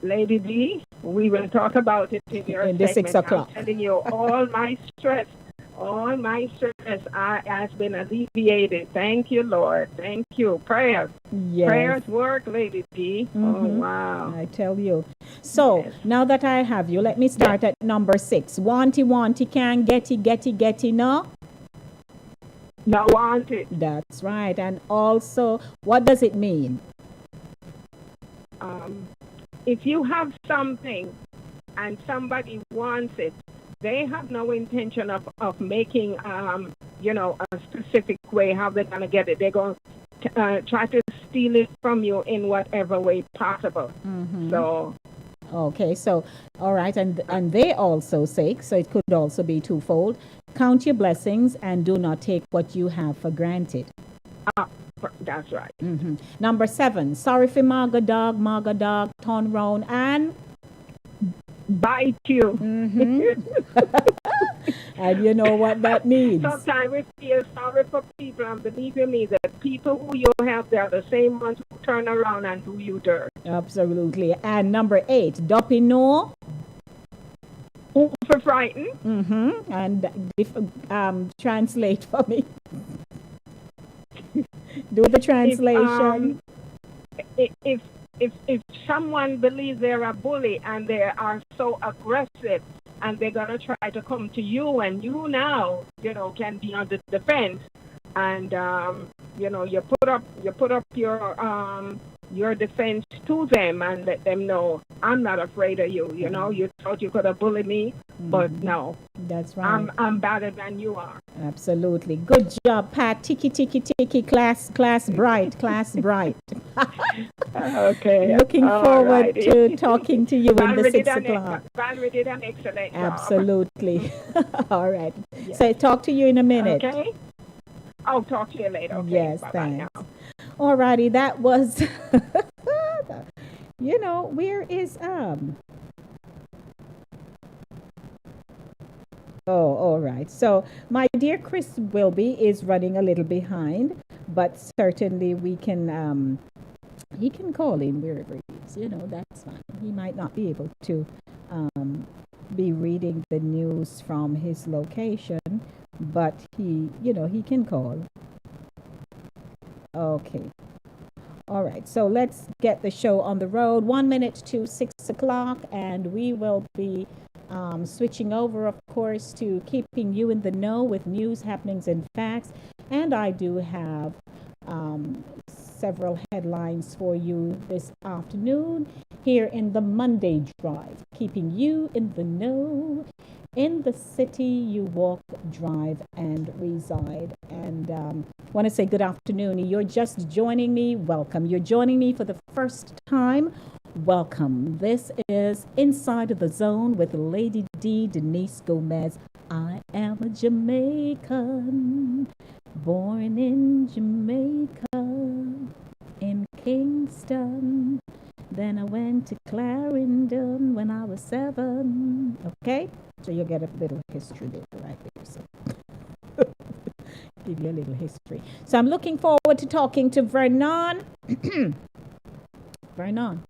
Lady D, we will talk about it in your in the segment. 6 o'clock. I'm telling you, all my stress has been alleviated. Thank you, Lord. Thank you. Prayers. Yes. Prayers work, Lady D. Oh, wow. I tell you. So, now that I have you, let me start at number 6. Wanty, can getty, no? Not wanted. That's right. And also, what does it mean? If you have something and somebody wants it, they have no intention of making, you know, a specific way how they're going to get it. They're going to try to steal it from you in whatever way possible. So. Okay, so, all right, and they also say, so it could also be twofold, count your blessings and do not take what you have for granted. That's right. Number 7, sorry for Maga Dog, turn round and bite you. And you know what that means. Sometimes we feel sorry for people, and believe you me, that people who you help, they are the same ones who turn around and do you dirt. Absolutely. And number 8, Doppy no. For frightened. And translate for me. Do the translation. If someone believes they're a bully and they are so aggressive and they're gonna try to come to you, and you now, can be on the defense, and you put up your defense to them and let them know, I'm not afraid of you. You thought you could have bullied me, but no. That's right. I'm better than you are. Absolutely. Good job, Pat. Tiki, class bright. Okay. Looking forward to talking to you in the 6 o'clock. Valerie did an excellent job. Absolutely. All right. Yes. So talk to you in a minute. Okay. I'll talk to you later. Okay. Yes, Bye-bye thanks. now. All righty. That was, where is, Oh, all right. So my dear Chris Wilby is running a little behind, but certainly we can, he can call in wherever he is. That's fine. He might not be able to be reading the news from his location, but he can call. Okay. All right. So let's get the show on the road. 1 minute to 6 o'clock, and we will be switching over, of course, to keeping you in the know with news, happenings, and facts. And I do have several headlines for you this afternoon here in the Monday Drive, keeping you in the know in the city you walk, drive, and reside. And want to say good afternoon. You're just joining me. Welcome. You're joining me for the first time. Welcome. This is Inside of the Zone with Lady D, Denise Gomez. I am a Jamaican, born in Jamaica, in Kingston. Then I went to Clarendon when I was 7. Okay? So you'll get a little history there, right there. So give you a little history. So I'm looking forward to talking to Vernon. Vernon,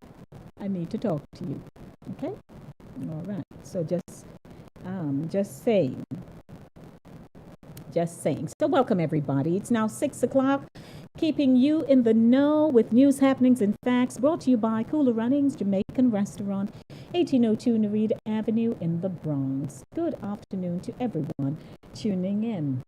I need to talk to you. Okay? All right. So just saying. So welcome everybody. It's now 6 o'clock. Keeping you in the know with news, happenings, and facts, brought to you by Cooler Runnings Jamaican Restaurant, 1802 Narita Avenue in the Bronx. Good afternoon to everyone tuning in.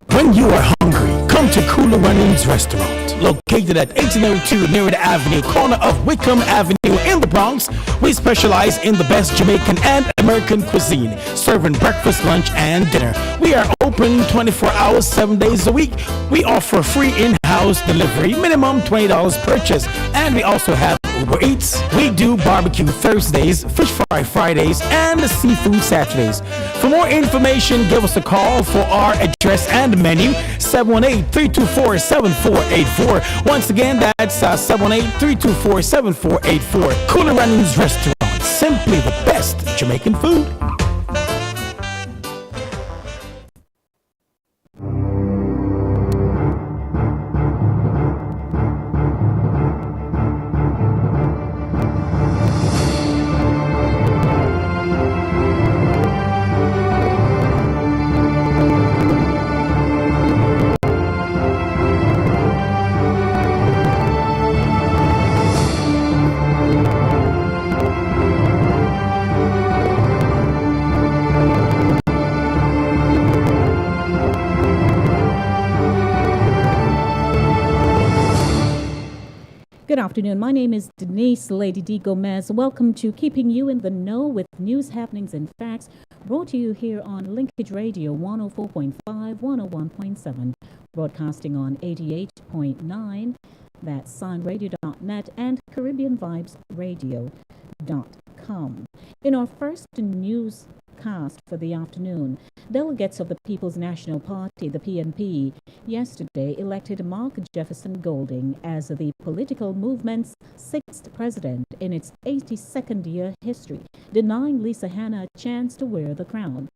When you are hungry, come to Cooler Runnings Restaurant, located at 1802 Narita Avenue, corner of Wickham Avenue in the Bronx. We specialize in the best Jamaican and American cuisine, serving breakfast, lunch, and dinner. We are open 24 hours, 7 days a week. We offer free in-house delivery, minimum $20 purchase, and we also have Uber Eats. We do barbecue Thursdays, fish fry Fridays, and seafood Saturdays. For more information, give us a call for our address and menu, 718-324-7484. Once again, that's 718-324-7484. Cooler Runnings Restaurant, simply the best Jamaican food. Good afternoon. My name is Denise Lady D. Gomez. Welcome to Keeping You in the Know with News, Happenings, and Facts, brought to you here on Linkage Radio 104.5, 101.7, broadcasting on 88.9, that's signradio.net and CaribbeanVibesRadio.com. In our first newscast for the afternoon, delegates of the People's National Party, the PNP, yesterday elected Mark Jefferson Golding as the political movement's sixth president in its 82nd year history, denying Lisa Hanna a chance to wear the crown.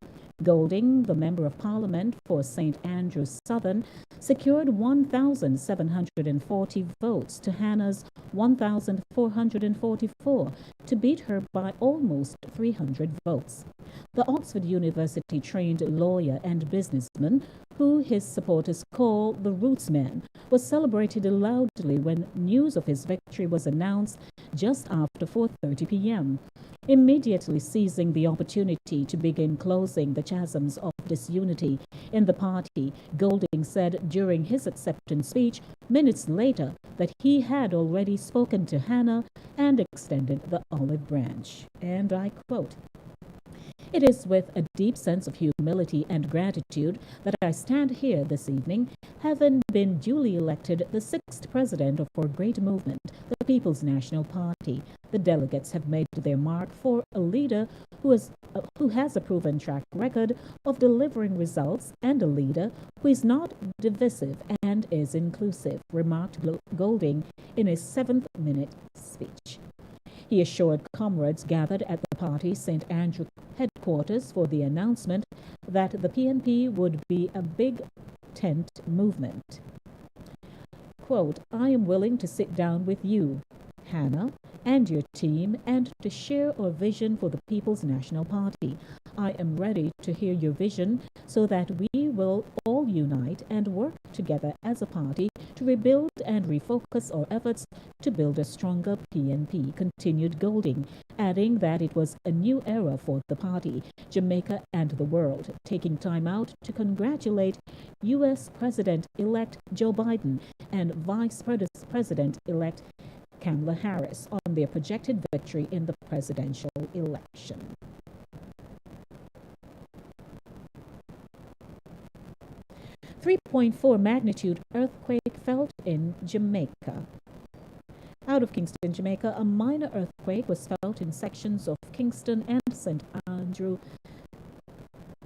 Golding, the Member of Parliament for St. Andrews Southern, secured 1,740 votes to Hannah's 1,444 to beat her by almost 300 votes. The Oxford University-trained lawyer and businessman, who his supporters call the Rootsman, was celebrated loudly when news of his victory was announced just after 4:30 p.m. Immediately seizing the opportunity to begin closing the chasms of disunity in the party, Golding said during his acceptance speech minutes later that he had already spoken to Hannah and extended the olive branch. And I quote, "It is with a deep sense of humility and gratitude that I stand here this evening, having been duly elected the sixth president of our great movement, the People's National Party. The delegates have made their mark for a leader who has a proven track record of delivering results and a leader who is not divisive and is inclusive," remarked Golding in his 7th-minute speech. He assured comrades gathered at the party's St. Andrew headquarters for the announcement that the PNP would be a big tent movement. Quote, "I am willing to sit down with you, Hannah, and your team and to share our vision for the People's National Party. I am ready to hear your vision so that we will all unite and work together as a party to rebuild and refocus our efforts to build a stronger PNP," continued Golding, adding that it was a new era for the party, Jamaica and the world, taking time out to congratulate U.S. President-elect Joe Biden and Vice President-elect Kamala Harris on their projected victory in the presidential election. .4 magnitude earthquake felt in Jamaica. Out of Kingston, Jamaica, a minor earthquake was felt in sections of Kingston and St. Andrew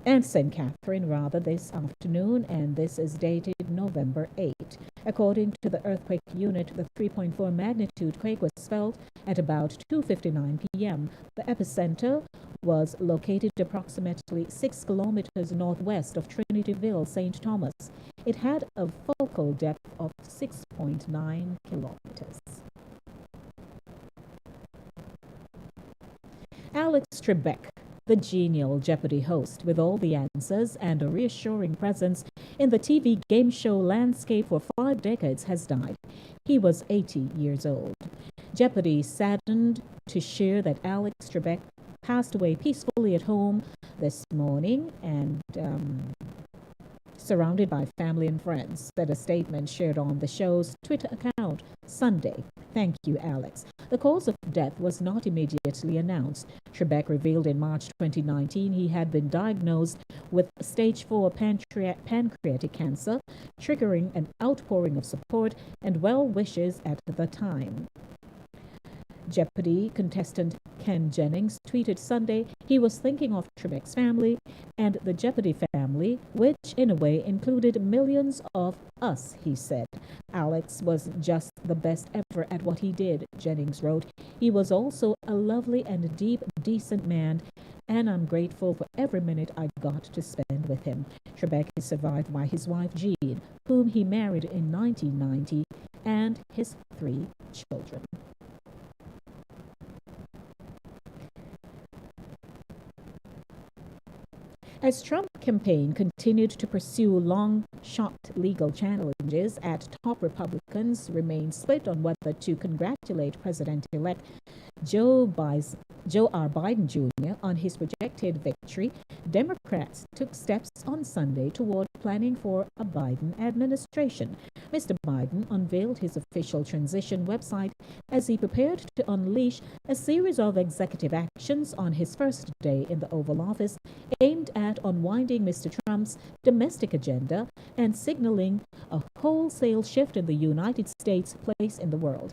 and St. Catherine this afternoon, and this is dated November 8. According to the earthquake unit, the 3.4 magnitude quake was felt at about 2:59 p.m. The epicenter was located approximately 6 kilometers northwest of Trinityville, St. Thomas. It had a focal depth of 6.9 kilometers. Alex Trebek, the genial Jeopardy host with all the answers and a reassuring presence in the TV game show landscape for 5 decades, has died. He was 80 years old. Jeopardy saddened to share that Alex Trebek passed away peacefully at home this morning and surrounded by family and friends, said a statement shared on the show's Twitter account Sunday. "Thank you, Alex." The cause of death was not immediately announced. Trebek revealed in March 2019 he had been diagnosed with stage 4 pancreatic cancer, triggering an outpouring of support and well wishes at the time. Jeopardy contestant Ken Jennings tweeted Sunday he was thinking of Trebek's family and the Jeopardy family, which in a way included millions of us, he said. Alex was just the best ever at what he did, Jennings wrote. He was also a lovely and deep, decent man, and I'm grateful for every minute I got to spend with him. Trebek is survived by his wife Jean, whom he married in 1990, and his 3 children. As Trump campaign continued to pursue long-shot legal challenges at top Republicans remained split on whether to congratulate President-elect Joe R. Biden Jr. on his projected victory, Democrats took steps on Sunday toward planning for a Biden administration. Mr. Biden unveiled his official transition website as he prepared to unleash a series of executive actions on his first day in the Oval Office aimed at unwinding Mr. Trump's domestic agenda and signaling a wholesale shift in the United States' place in the world.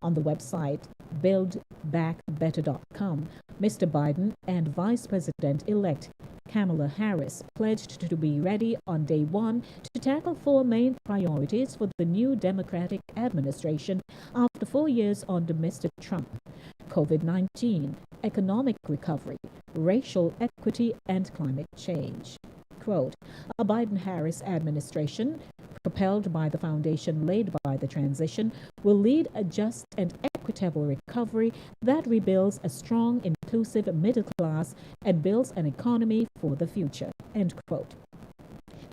On the website, buildbackbetter.com. Mr. Biden and Vice President-elect Kamala Harris pledged to be ready on day one to tackle four main priorities for the new Democratic administration after 4 years under Mr. Trump: COVID-19, economic recovery, racial equity, and climate change. Quote, a Biden-Harris administration, propelled by the foundation laid by the transition, will lead a just and equitable recovery that rebuilds a strong, inclusive middle class and builds an economy for the future. End quote.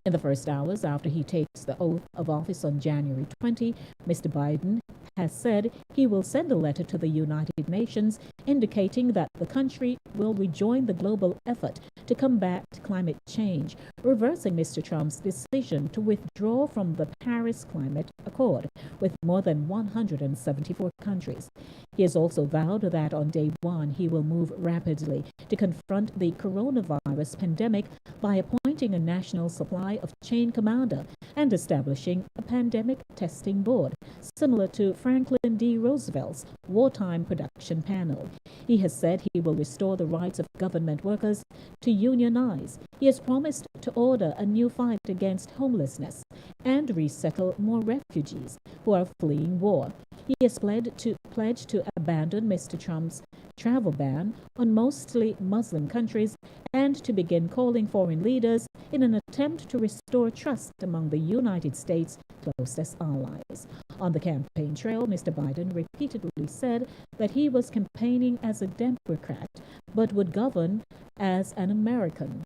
In the first hours after he takes the oath of office on January 20, Mr. Biden has said he will send a letter to the United Nations indicating that the country will rejoin the global effort to combat climate change, reversing Mr. Trump's decision to withdraw from the Paris Climate Accord with more than 174 countries. He has also vowed that on day one he will move rapidly to confront the coronavirus pandemic by appointing a national supply of chain commander and establishing a pandemic testing board, similar to Franklin D. Roosevelt's wartime production panel. He has said he will restore the rights of government workers to unionize. He has promised to order a new fight against homelessness and resettle more refugees who are fleeing war. He has pledged to abandon Mr. Trump's travel ban on mostly Muslim countries and to begin calling foreign leaders in an attempt to restore trust among the United States' closest allies. On the campaign trail, Mr. Biden repeatedly said that he was campaigning as a Democrat but would govern as an American.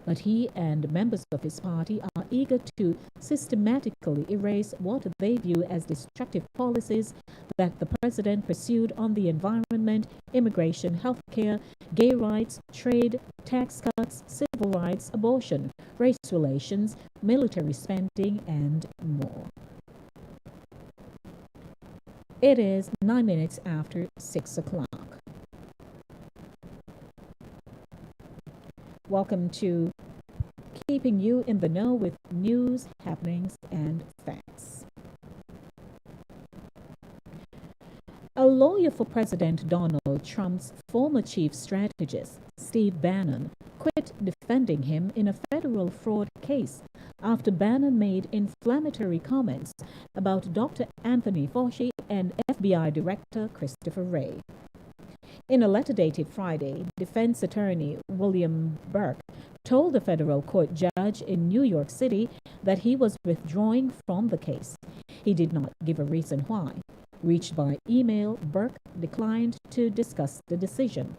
But he and members of his party are eager to systematically erase what they view as destructive policies that the president pursued on the environment, immigration, healthcare, gay rights, trade, tax cuts, civil rights, abortion, race relations, military spending, and more. It is 9 minutes after 6 o'clock. Welcome to keeping you in the know with news, happenings, and facts. A lawyer for President Donald Trump's former chief strategist, Steve Bannon, quit defending him in a federal fraud case after Bannon made inflammatory comments about Dr. Anthony Fauci and FBI Director Christopher Wray. In a letter dated Friday, defense attorney William Burke told a federal court judge in New York City that he was withdrawing from the case. He did not give a reason why. Reached by email, Burke declined to discuss the decision.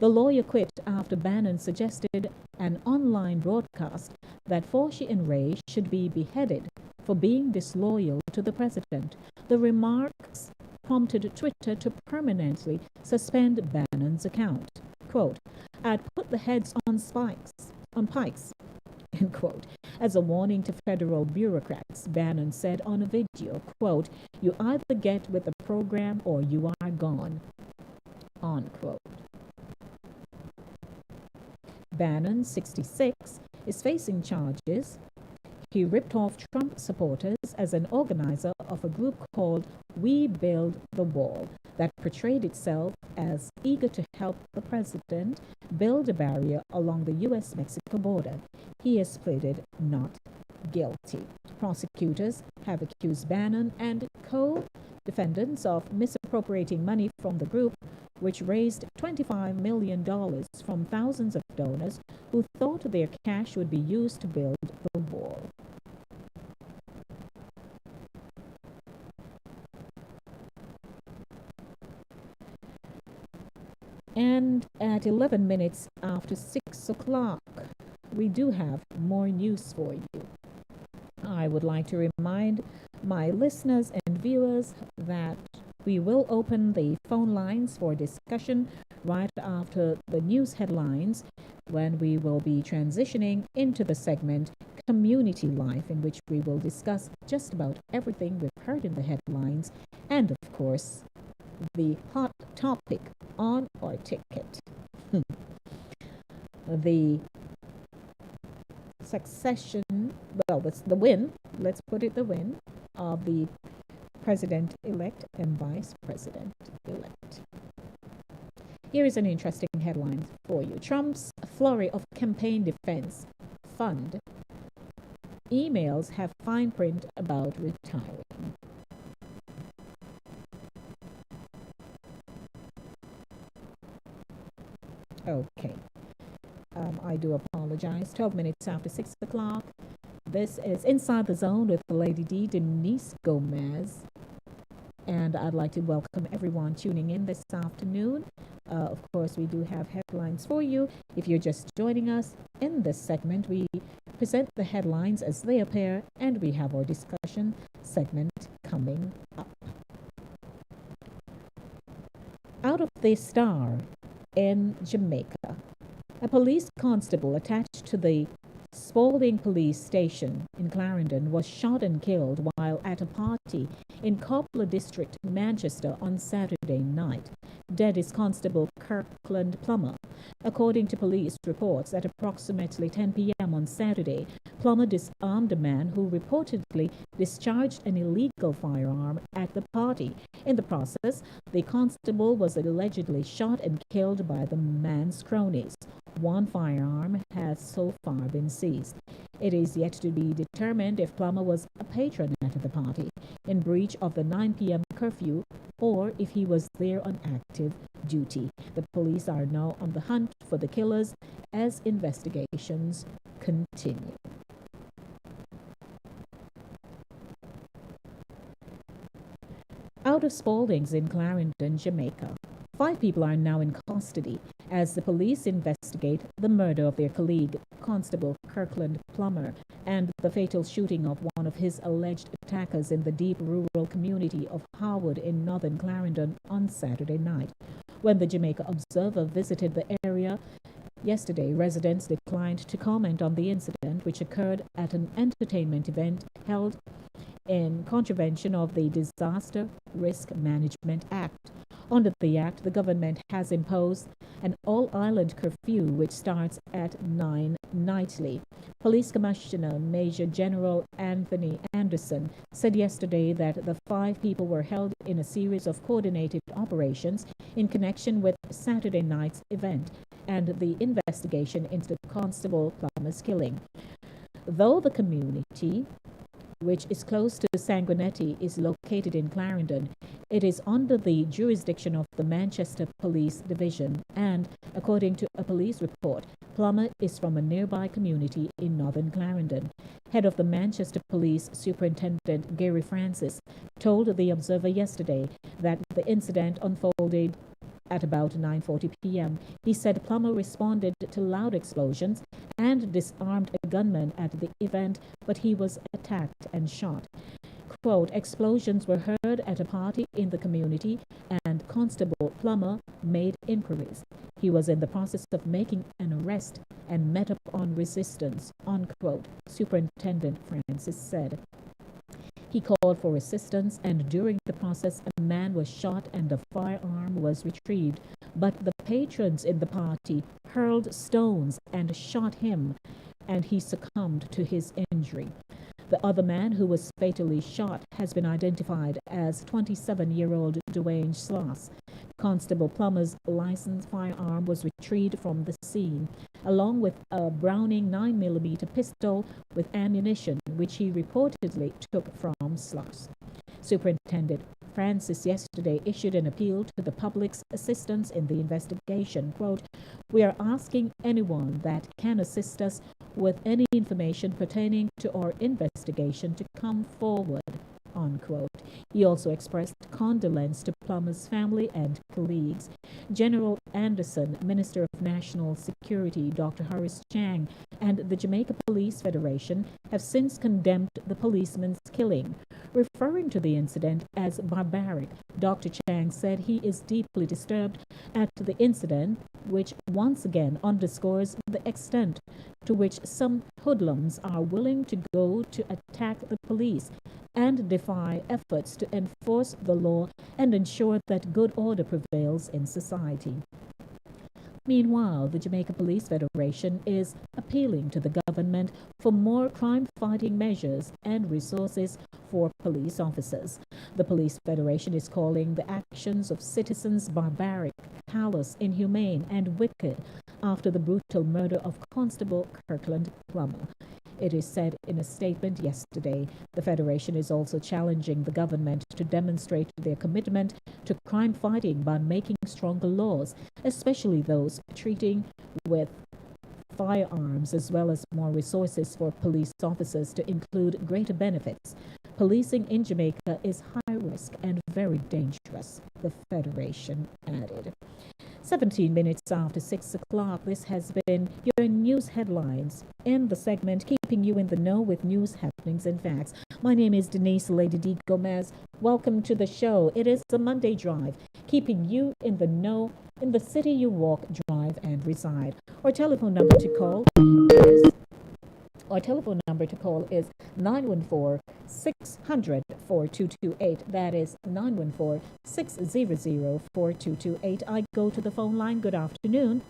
The lawyer quit after Bannon suggested an online broadcast that Fauci and Wray should be beheaded for being disloyal to the president. The remarks prompted Twitter to permanently suspend Bannon's account. Quote, I'd put the heads on pikes, end quote. As a warning to federal bureaucrats, Bannon said on a video, quote, you either get with the program or you are gone, unquote. Bannon, 66, is facing charges. He ripped off Trump supporters as an organizer of a group called We Build the Wall that portrayed itself as eager to help the president build a barrier along the U.S.-Mexico border. He has pleaded not guilty. Prosecutors have accused Bannon and co-defendants of misappropriating money from the group, which raised $25 million from thousands of donors who thought their cash would be used to build the wall. And at 11 minutes after 6 o'clock, we do have more news for you. I would like to remind my listeners and viewers that we will open the phone lines for discussion right after the news headlines, when we will be transitioning into the segment Community Life, in which we will discuss just about everything we've heard in the headlines and, of course, the hot topic on our ticket. The succession, well, that's the win, let's put it the win, of the President-elect and Vice President-elect. Here is an interesting headline for you. Trump's flurry of campaign defense fund. Emails have fine print about retiring. Okay. I do apologize. 12 minutes after 6 o'clock. This is Inside the Zone with Lady D, Denise Gomez. And I'd like to welcome everyone tuning in this afternoon. Of course, we do have headlines for you. If you're just joining us in this segment, we present the headlines as they appear, and we have our discussion segment coming up. Out of the Star in Jamaica, a police constable attached to the Spalding Police Station in Clarendon was shot and killed while at a party in Copland District, Manchester on Saturday night. Dead is Constable Kirkland Plummer. According to police reports, at approximately 10 p.m. on Saturday, Plummer disarmed a man who reportedly discharged an illegal firearm at the party. In the process, the constable was allegedly shot and killed by the man's cronies. One firearm has so far been seized. It is yet to be determined if Plummer was a patron at the party in breach of the 9 p.m. curfew or if he was there on active duty. The police are now on the hunt for the killers as investigations continue. Out of Spalding's in Clarendon, Jamaica, 5 people are now in custody as the police investigate the murder of their colleague, Constable Kirkland Plummer, and the fatal shooting of one of his alleged attackers in the deep rural community of Harwood in northern Clarendon on Saturday night. When the Jamaica Observer visited the area yesterday, residents declined to comment on the incident, which occurred at an entertainment event held in contravention of the Disaster Risk Management Act. Under the Act, the government has imposed an all-island curfew which starts at 9 nightly. Police Commissioner Major General Anthony Anderson said yesterday that the 5 people were held in a series of coordinated operations in connection with Saturday night's event and the investigation into Constable Plummer's killing. Though the community, which is close to Sanguinetti, is located in Clarendon, it is under the jurisdiction of the Manchester Police Division, and according to a police report, Plummer is from a nearby community in northern Clarendon. Head of the Manchester Police Superintendent Gary Francis told the Observer yesterday that the incident unfolded at about 9:40 p.m. He said Plummer responded to loud explosions and disarmed a gunman at the event, but he was attacked and shot. Quote, explosions were heard at a party in the community and Constable Plummer made inquiries. He was in the process of making an arrest and met up on resistance, unquote, Superintendent Francis said. He called for assistance, and during the process, a man was shot and a firearm was retrieved. But the patrons in the party hurled stones and shot him, and he succumbed to his injury. The other man who was fatally shot has been identified as 27-year-old Dwayne Sloss. Constable Plummer's licensed firearm was retrieved from the scene, along with a Browning 9mm pistol with ammunition, which he reportedly took from Sloss. Superintendent Francis yesterday issued an appeal to the public's assistance in the investigation. Quote, we are asking anyone that can assist us with any information pertaining to our investigation to come forward, unquote. He also expressed condolence to Plummer's family and colleagues. General Anderson, Minister of National Security Dr. Horace Chang, and the Jamaica Police Federation have since condemned the policeman's killing. Referring to the incident as barbaric, Dr. Chang said he is deeply disturbed at the incident, which once again underscores the extent to which some hoodlums are willing to go to attack the police and defy efforts to enforce the law and ensure that good order prevails in society. Meanwhile, the Jamaica Police Federation is appealing to the government for more crime-fighting measures and resources for police officers. The Police Federation is calling the actions of citizens barbaric, callous, inhumane, and wicked after the brutal murder of Constable Kirkland Plummer. It is said in a statement yesterday. The Federation is also challenging the government to demonstrate their commitment to crime fighting by making stronger laws, especially those treating with firearms, as well as more resources for police officers to include greater benefits. Policing in Jamaica is high risk and very dangerous, the Federation added. 17 minutes after 6 o'clock, this has been your news headlines in the segment keeping you in the know with news happenings and facts. My name is Denise Lady D. Gomez. Welcome to the show. It is the Monday Drive, keeping you in the know in the city you walk, drive, and reside. Our telephone number to call is 914-600-4228. That is 914-600-4228. I go to the phone line. Good afternoon.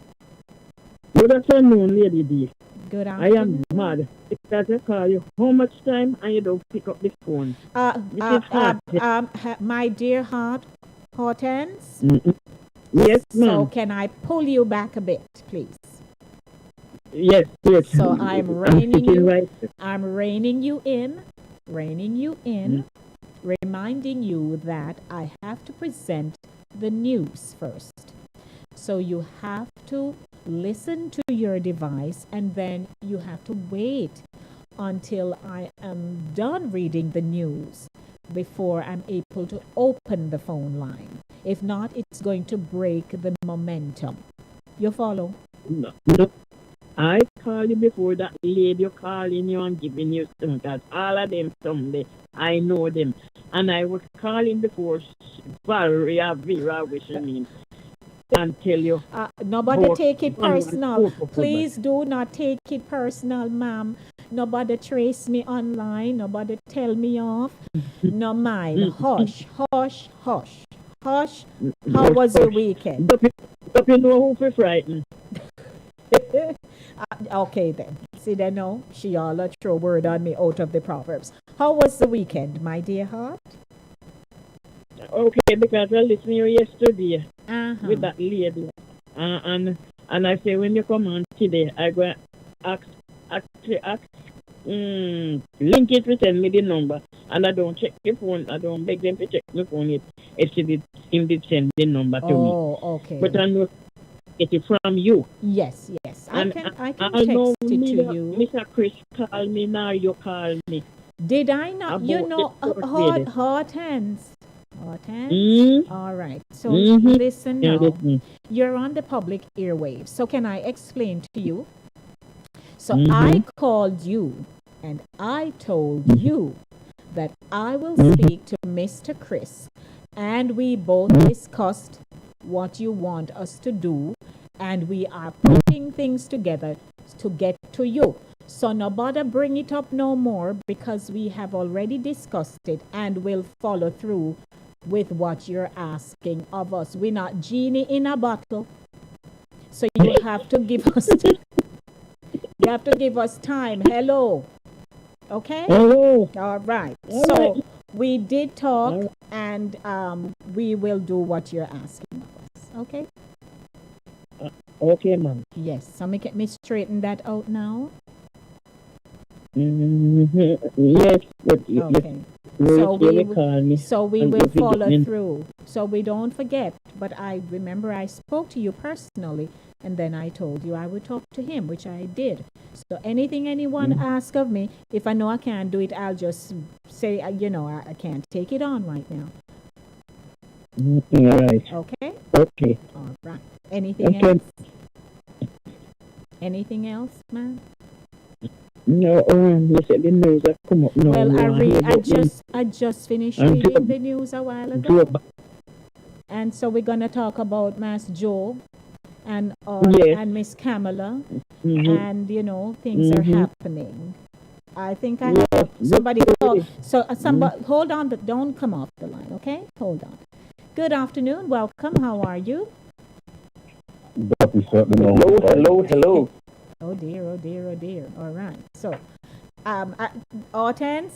Good afternoon, Lady D. Good afternoon. I am mad because I call you how much time and you don't pick up the phone. My dear Hortense? Yes, ma'am. So can I pull you back a bit, please? Yes. So I'm reining you in, reminding you that I have to present the news first. So you have to listen to your device and then you have to wait until I am done reading the news before I'm able to open the phone line. If not, it's going to break the momentum. You follow? No. I called you before that lady you calling you and giving you some, because all of them someday, I know them. And I was calling before Valeria Vera, which I mean, and tell you. Nobody take it personal. Please do not take it personal, ma'am. Nobody trace me online. Nobody tell me off. No mind. Hush. How was your weekend? Don't you know who for frightened? Okay then. See there now? She all throw word on me out of the Proverbs. How was the weekend, my dear heart? Okay, because I listened to you yesterday with that lady. And I say when you come on today, I go ask link it to send me the number. And I don't check the phone. I don't beg them to check the phone if him did send the number to me. Oh, okay. But I know get it from you. Yes. And I can text it to you. Mr. Chris call me now, you call me. Did I not? You know, Hortense. All right. So listen now. You're on the public airwaves. So can I explain to you? So I called you and I told you that I will speak to Mr. Chris, and we both discussed what you want us to do, and we are putting things together to get to you. So nobody bring it up no more, because we have already discussed it and will follow through with what you're asking of us. We're not genie in a bottle. So you have to give us time. Hello. Okay? Hello. All right. So we did talk, and we will do what you're asking of us. Okay? Okay, ma'am. Yes. So me straighten that out now. Yes. Okay. So we will follow through. So we don't forget. But I remember I spoke to you personally, and then I told you I would talk to him, which I did. So anything anyone asks of me, if I know I can't do it, I'll just say, I can't take it on right now. All right. Okay? Okay. All right. Anything else? Anything else, man? No, you said the news have come up. No, well, I just finished reading the news a while ago. And so we're going to talk about Mass Joe and Miss Kamala. And, things are happening. I think I have somebody call. So somebody, hold on, don't come off the line, okay? Hold on. Good afternoon. Welcome. How are you? Hello. Oh dear. All right. So, Hortense?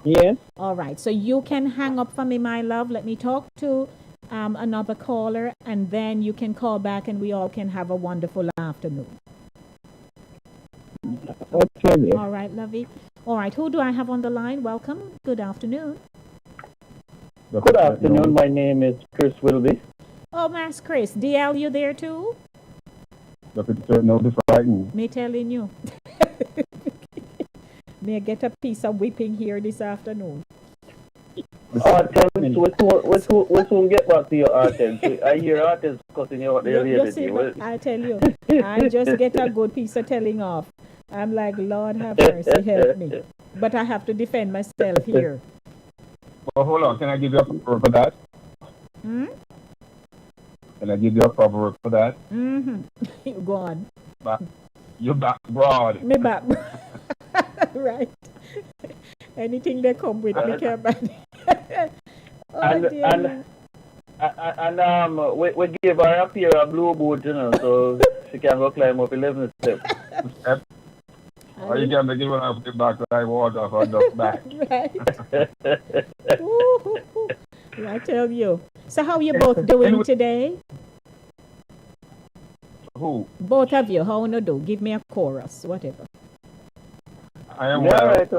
Yes. All right. So you can hang up for me, my love. Let me talk to another caller, and then you can call back, and we all can have a wonderful afternoon. Okay. All right, lovey. All right. Who do I have on the line? Welcome. Good afternoon. Good afternoon. My name is Chris Wilby. Oh, Max Chris. DL, you there too? No, this frightened. Me telling you. May I get a piece of whipping here this afternoon? Tell me, which one get back to your artists? I hear artists cutting you out there You see, I tell you, I just get a good piece of telling off. I'm like, Lord have mercy, help me. But I have to defend myself here. Well, hold on. Can I give you a proverb for that? Hmm? Can I give you a proverb for that? Mm-hmm. Go on. You're back broad. Me back. Right. Anything they come with, me care about. We give her a pair of blue boots, you know, so she can go climb up 11 steps. Or you can give her a back like water for the back. Right. Ooh, I tell you. So how you both doing today? Who? Both of you. How you do? Give me a chorus, whatever. I am well. Right,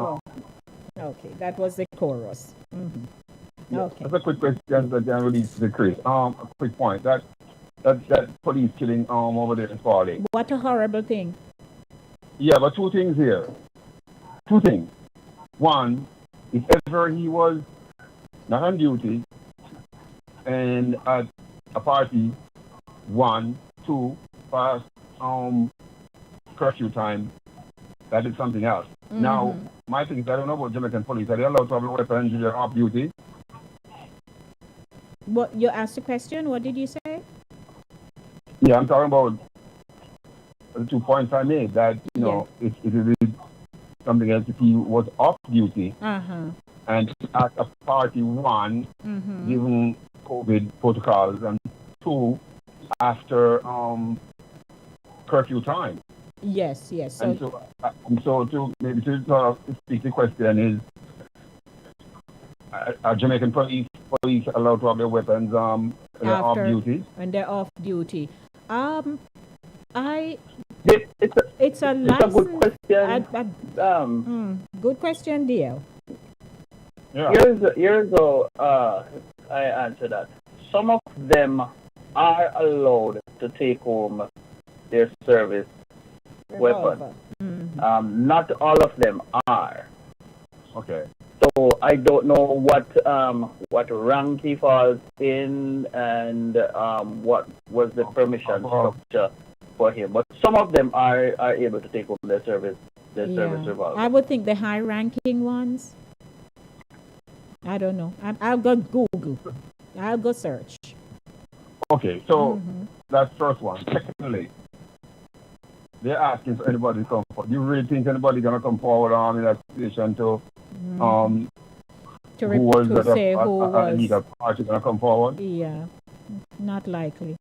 okay, that was the chorus. Mm-hmm. Okay. That's a quick question that I released to Chris. A quick point. That police killing over there in Farley. What a horrible thing. Yeah, but two things here. Two things. One, if ever he was not on duty and at a party, 1, 2, past curfew time, that is something else. Mm-hmm. Now, my thing is, I don't know about Jamaican police. Are they allowed to have a weapon when they're off duty? What you asked the question? What did you say? Yeah, I'm talking about the 2 points I made. That if it is something else, if he was off duty and at a party, 1, given COVID protocols, and 2, after curfew time. Yes. And so to maybe to sort of speak the question is, are Jamaican police allowed to have their weapons when they're off duty? When they're off duty. It's a good question. Good question, dear. Yeah. Here's how I answer that. Some of them are allowed to take home their service weapon. Not all of them are. Okay. So I don't know what rank he falls in and what was the permission structure for him. But some of them are able to take home their service revolver. I would think the high-ranking ones. I don't know. I'll go Google. I'll go search. Okay, so that's first one. Secondly, they're asking for anybody to come forward. Do you really think anybody gonna come forward in that situation to who was illegal party gonna come forward? Yeah, not likely.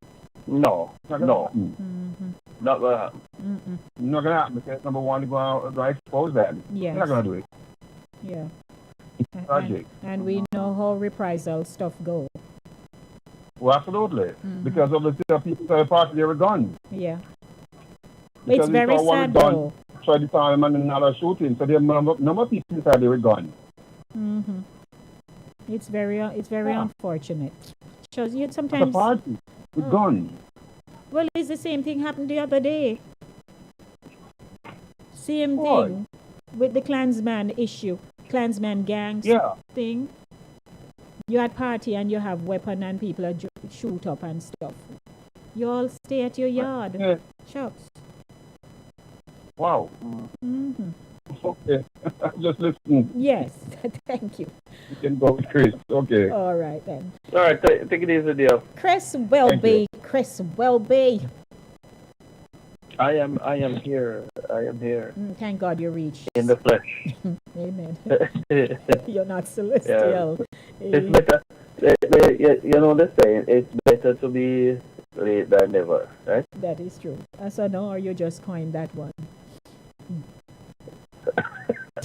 No. Not gonna happen. Not gonna happen because number one, they're gonna expose that. Yes. They're not gonna do it. Yeah. Tragic. And we know how reprisal stuff go. Well, absolutely. Because of the people that are part of their guns. Yeah. Because it's very sad though. Try to time and another shooting. So there are number of people inside their gun. It's very unfortunate. Shows you sometimes. It's a party with guns. Well, it's the same thing happened the other day. Same thing with the Klansman issue, Klansman gangs thing. You had party and you have weapon and people are shoot up and stuff. You all stay at your yard. Shucks. Wow. Okay. Just listen. Yes. Thank you. You can go with Chris. Okay. All right then. All right. Take it easy, dear. Chris Welby. Chris Welby. I am here. Thank God you reached. In the flesh. Amen. You're not celestial. Yeah. It's better. You know the saying. It's better to be late than never, right? That is true. So now, or you just coined that one?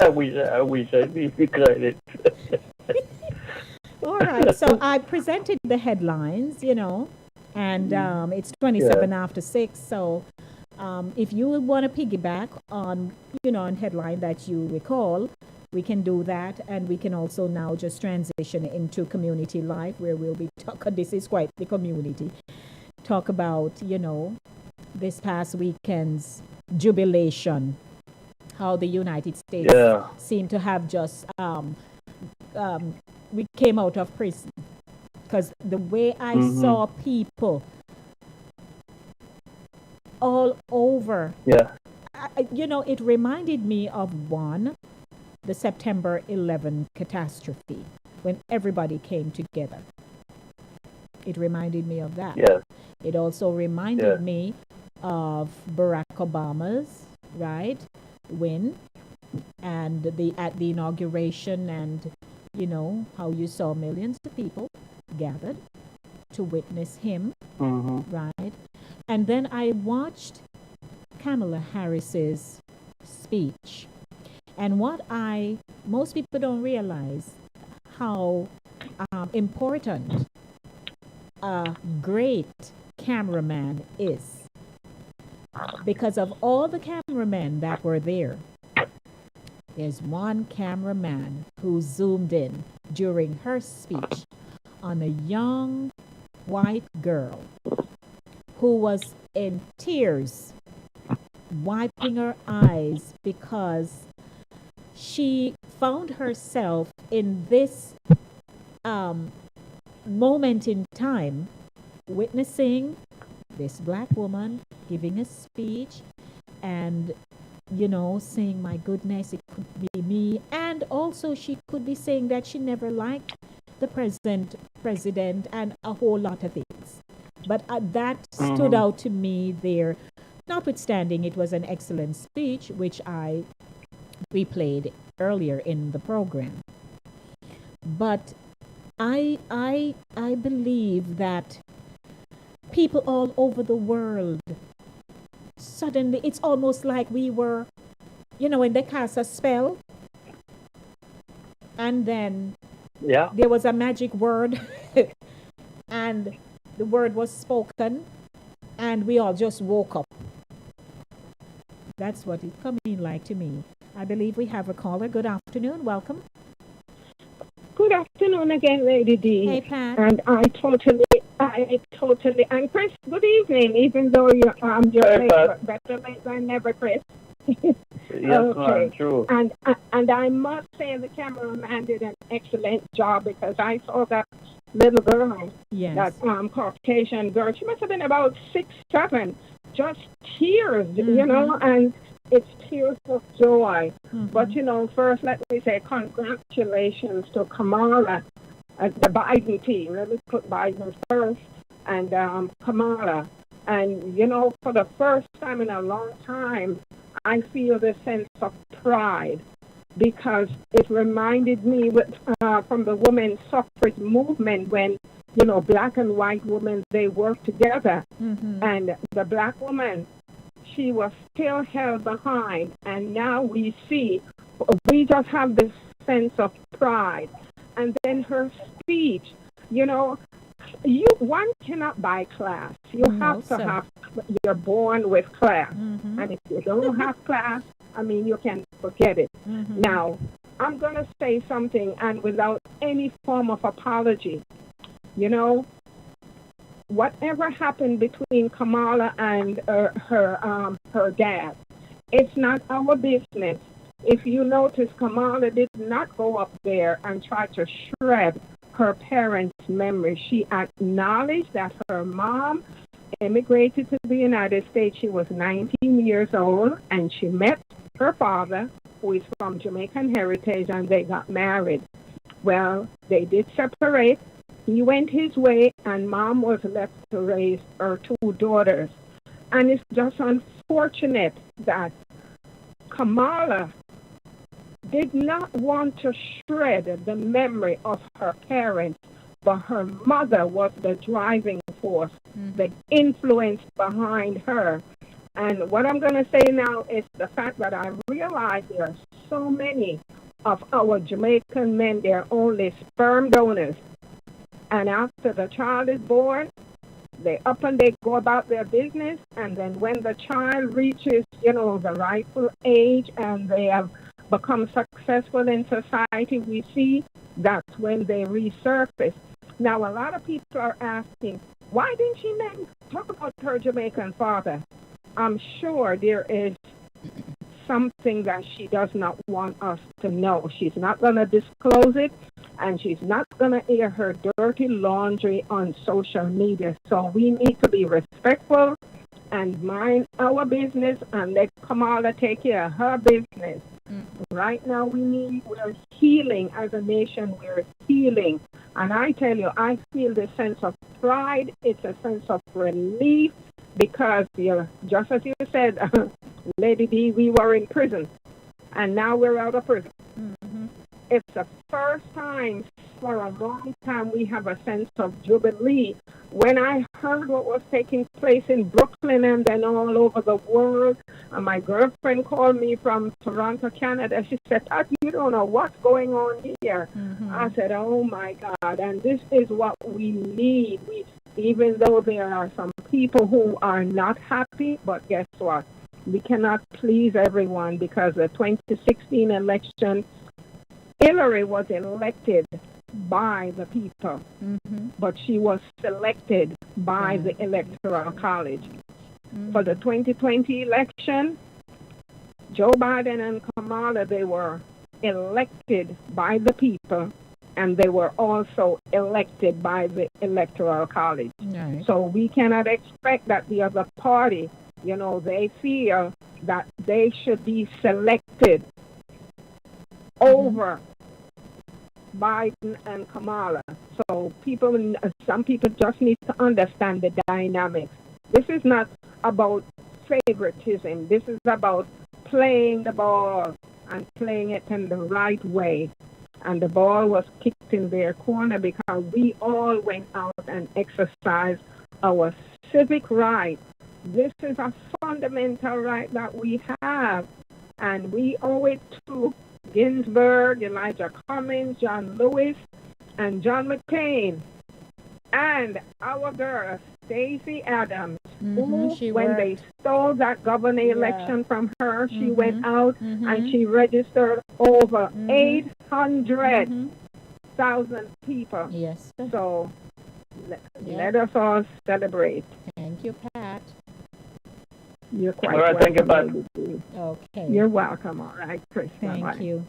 I wish I did decline it. All right, so I presented the headlines, and it's 27 after 6. So if you want to piggyback on, on headline that you recall, we can do that. And we can also now just transition into community life where we'll be talking. This is quite the community. Talk about, this past weekend's jubilation, how the United States seemed to have just we came out of prison, because the way I saw people all over, it reminded me of the September 11 catastrophe, when everybody came together. It reminded me of that. Yes. It also reminded me of Barack Obama's win, and at the inauguration, and how you saw millions of people gathered to witness him, right? And then I watched Kamala Harris's speech, and most people don't realize how important a great cameraman is. Because of all the cameramen that were there, there's one cameraman who zoomed in during her speech on a young white girl who was in tears, wiping her eyes because she found herself in this moment in time witnessing this black woman giving a speech and saying, my goodness, it could be me. And also she could be saying that she never liked the president and a whole lot of things. But that stood out to me there. Notwithstanding, it was an excellent speech, which I replayed earlier in the program. But I believe that people all over the world, suddenly, it's almost like we were, when they cast a spell, and then there was a magic word, and the word was spoken, and we all just woke up. That's what it's coming like to me. I believe we have a caller. Good afternoon. Welcome. Good afternoon again, Lady D. Hey, Pat. And I totally, and Chris, good evening, even though you're late, but better late than never, Chris. Yes, ma'am, true. And I must say the cameraman did an excellent job, because I saw that little girl, that Caucasian girl. She must have been about 6, 7, just tears, and it's tears of joy. But, first let me say congratulations to Kamala, the Biden team. Let me put Biden first, and Kamala. And, for the first time in a long time, I feel this sense of pride, because it reminded me from the women's suffrage movement when, black and white women, they worked together. And the black woman, she was still held behind. And now we just have this sense of pride. And then her speech, one cannot buy class. You have to have, you're born with class. And if you don't have class, you can forget it. Now, I'm going to say something, and without any form of apology, whatever happened between Kamala and her dad, it's not our business. If you notice, Kamala did not go up there and try to shred her parents' memory. She acknowledged that her mom immigrated to the United States. She was 19 years old, and she met her father, who is from Jamaican heritage, and they got married. Well, they did separate. He went his way, and mom was left to raise her 2 daughters. And it's just unfortunate that Kamala did not want to shred the memory of her parents, but her mother was the driving force, the influence behind her. And what I'm going to say now is the fact that I realize there are so many of our Jamaican men, they're only sperm donors. And after the child is born, they up and they go about their business. And then when the child reaches, the rightful age and they have become successful in society, we see that's when they resurface. Now, a lot of people are asking, why didn't she talk about her Jamaican father? I'm sure there is something that she does not want us to know. She's not going to disclose it, and she's not going to air her dirty laundry on social media. So we need to be respectful and mind our business and let Kamala take care of her business. Right now, we're healing as a nation. We're healing. And I tell you, I feel the sense of pride. It's a sense of relief because, just as you said, Lady D, we were in prison. And now we're out of prison. It's the first time for a long time we have a sense of jubilee. When I heard what was taking place in Brooklyn and then all over the world, and my girlfriend called me from Toronto, Canada. She said, Tati, you don't know what's going on here. I said, oh my God, and this is what we need. Even though there are some people who are not happy, but guess what? We cannot please everyone because the 2016 election, Hillary was elected by the people, but she was selected by the Electoral College. For the 2020 election, Joe Biden and Kamala, they were elected by the people, and they were also elected by the Electoral College. Right. So we cannot expect that the other party, they feel that they should be selected over Biden and Kamala. So some people just need to understand the dynamics. This is not about favoritism. This is about playing the ball and playing it in the right way. And the ball was kicked in their corner because we all went out and exercised our civic right. This is a fundamental right that we have, and we owe it to Ginsburg, Elijah Cummings, John Lewis, and John McCain, and our girl, Stacey Adams, who, when they stole that governor election from her, she went out and she registered over 800,000 people. Yes. So let us all celebrate. Thank you, Pat. You're quite all right, welcome. thank you, Pat. Okay. You're welcome. All right, Chris. Thank Bye-bye. you.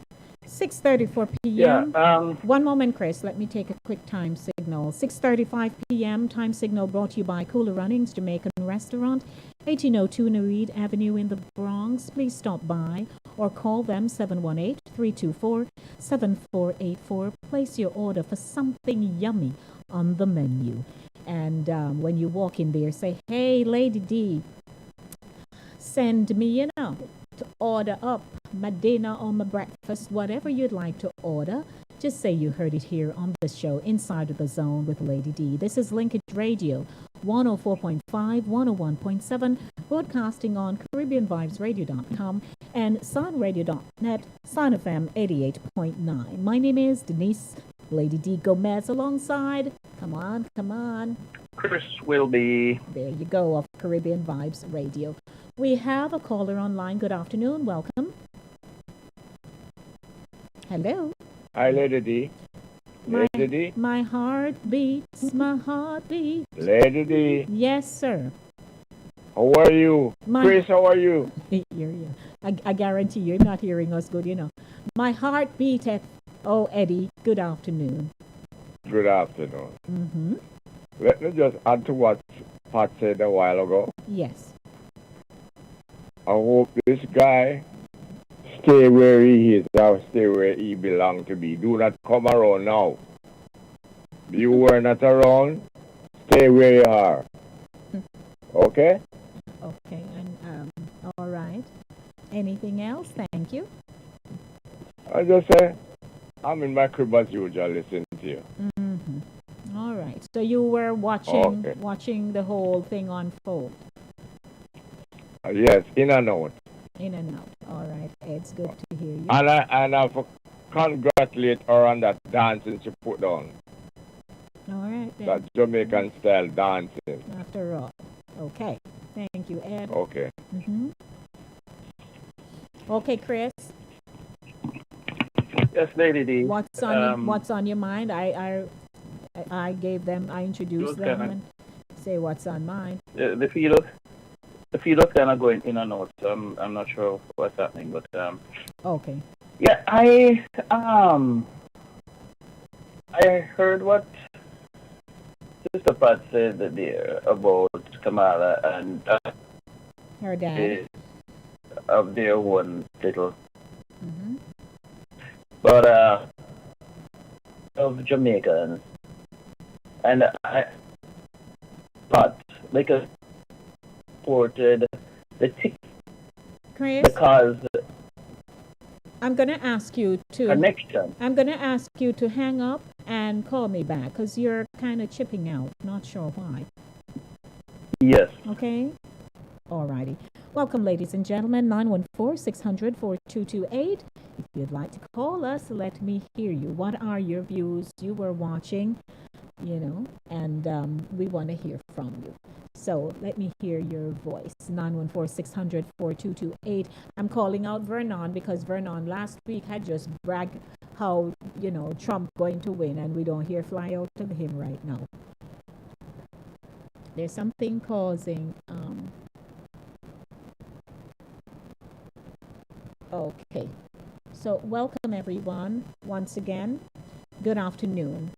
6:34 p.m. Yeah, One moment, Chris. Let me take a quick time signal. 6:35 p.m. Time signal brought to you by Cooler Runnings Jamaican Restaurant, 1802 Nereid Avenue in the Bronx. Please stop by or call them 718-324-7484. Place your order for something yummy on the menu. And when you walk in there, say, hey, Lady D, send me, to order up my dinner or my breakfast, whatever you'd like to order. Just say you heard it here on the show, Inside of the Zone with Lady D. This is Linkage Radio, 104.5, 101.7, broadcasting on CaribbeanVibesRadio.com and SoundRadio.net, Sound FM 88.9. My name is Denise Lady D Gomez alongside, come on, Chris will be. There you go, of Caribbean Vibes Radio. We have a caller online. Good afternoon. Welcome. Hello. Hi, Lady D. Lady D. My heart beats, my heart beats. Lady D. Yes, sir. How are you? Chris, how are you? I guarantee you're not hearing us good, My heart beateth. Oh, Eddie, good afternoon. Good afternoon. Mm-hmm. Let me just add to what Pat said a while ago. Yes. I hope this guy stay where he is or stay where he belongs to be. Do not come around now. You were not around, stay where you are. Okay? Okay, and all right. Anything else? Thank you. I just say, I'm in my crib as usual listening to you. Mm-hmm. All right. So you were watching the whole thing unfold. Yes, in and out. In and out. All right. right. It's good to hear you. And I for congratulate her on that dancing she put on. All right. Then. That Jamaican style dancing. After all. Okay. Thank you, Ed. Okay. Mm-hmm. Okay, Chris. Yes, Lady D. What's on your mind? I introduced them and say what's on mine. The feed was kind of going in and out, so I'm not sure what's happening, but okay. Yeah, I heard what Sister Pat said there about Kamala and her dad of their one little. Mm-hmm. But of Jamaicans, and I thought like supported the ticket because I'm gonna ask you to connection. I'm gonna ask you to hang up and call me back because you're kind of chipping out. Not sure why. Yes. Okay. Alrighty. Welcome, ladies and gentlemen. 914-600-4228. If you'd like to call us, let me hear you. What are your views? You were watching, and we want to hear from you. So let me hear your voice. 914-600-4228. I'm calling out Vernon because Vernon last week had just bragged how, Trump going to win, and we don't hear fly out of him right now. There's something causing... Okay. So welcome everyone once again. Good afternoon.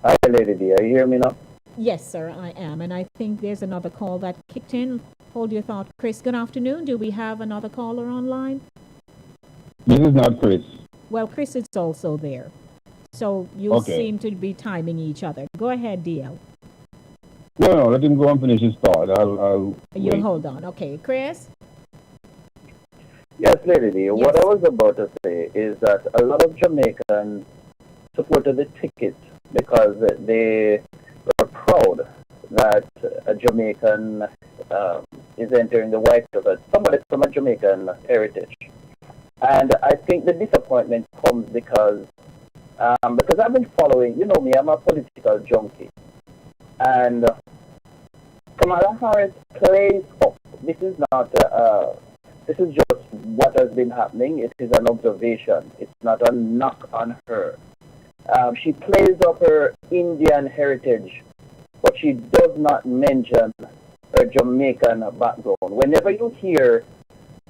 Hi, Lady D. Are you hear me now? Yes, sir, I am. And I think there's another call that kicked in. Hold your thought. Chris, good afternoon. Do we have another caller online? This is not Chris. Well, Chris is also there. So you seem to be timing each other. Go ahead, DL. No, let him go and finish his thought. You'll wait. hold on. Okay, Chris? Yes, Lady D. What I was about to say is that a lot of Jamaicans supported the ticket because they were proud that a Jamaican is entering the White House, somebody from a Jamaican heritage. And I think the disappointment comes because I've been following, me, I'm a political junkie. And Kamala Harris plays up. This is not, this is just what has been happening. It is an observation. It's not a knock on her. She plays up her Indian heritage, but she does not mention her Jamaican background. Whenever you hear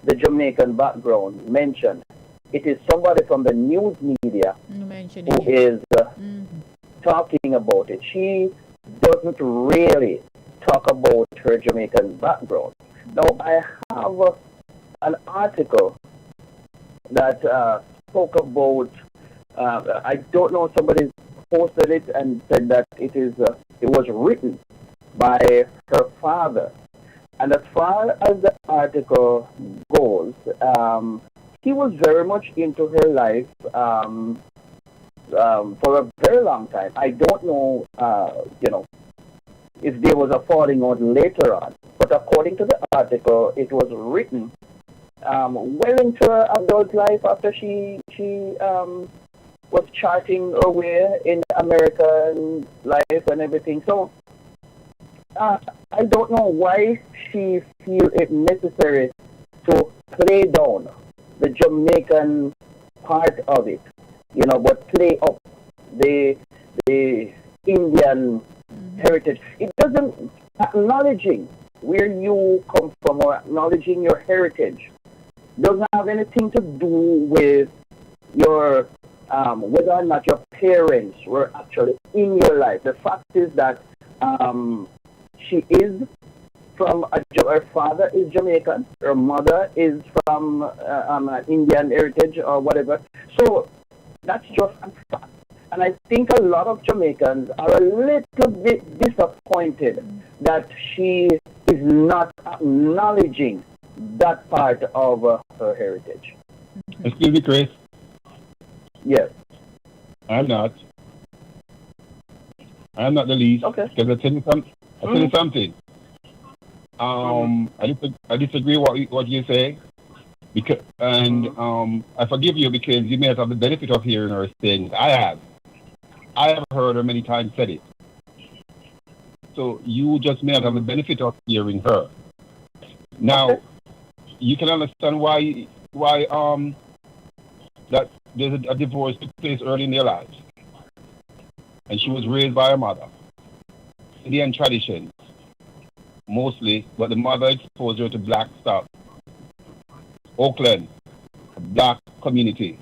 the Jamaican background mentioned, it is somebody from the news media who is talking about it. She doesn't really talk about her Jamaican background. Now, I have an article that spoke about, I don't know, somebody posted it and said that it was written by her father. And as far as the article goes, he was very much into her life for a very long time. I don't know, if there was a falling out later on. But according to the article, it was written well into her adult life after she was charting her way in American life and everything. So I don't know why she feels it necessary to play down the Jamaican part of it, but play up the Indian heritage. It doesn't, acknowledging where you come from or acknowledging your heritage doesn't have anything to do with your whether or not your parents were actually in your life. The fact is that she is from her father is Jamaican, her mother is from Indian heritage or whatever. So that's just a fact. And I think a lot of Jamaicans are a little bit disappointed that she is not acknowledging that part of her heritage. Excuse me, Chris. Yes. I'm not the least. Okay. Because I tell you something. I disagree what you say. I forgive you because you may not have the benefit of hearing her things. I have heard her many times said it. So you just may not have the benefit of hearing her. Now, you can understand why that there's a divorce took place early in their lives. And she was raised by her mother. Indian traditions, mostly, but the mother exposed her to black stuff. Oakland, a black community,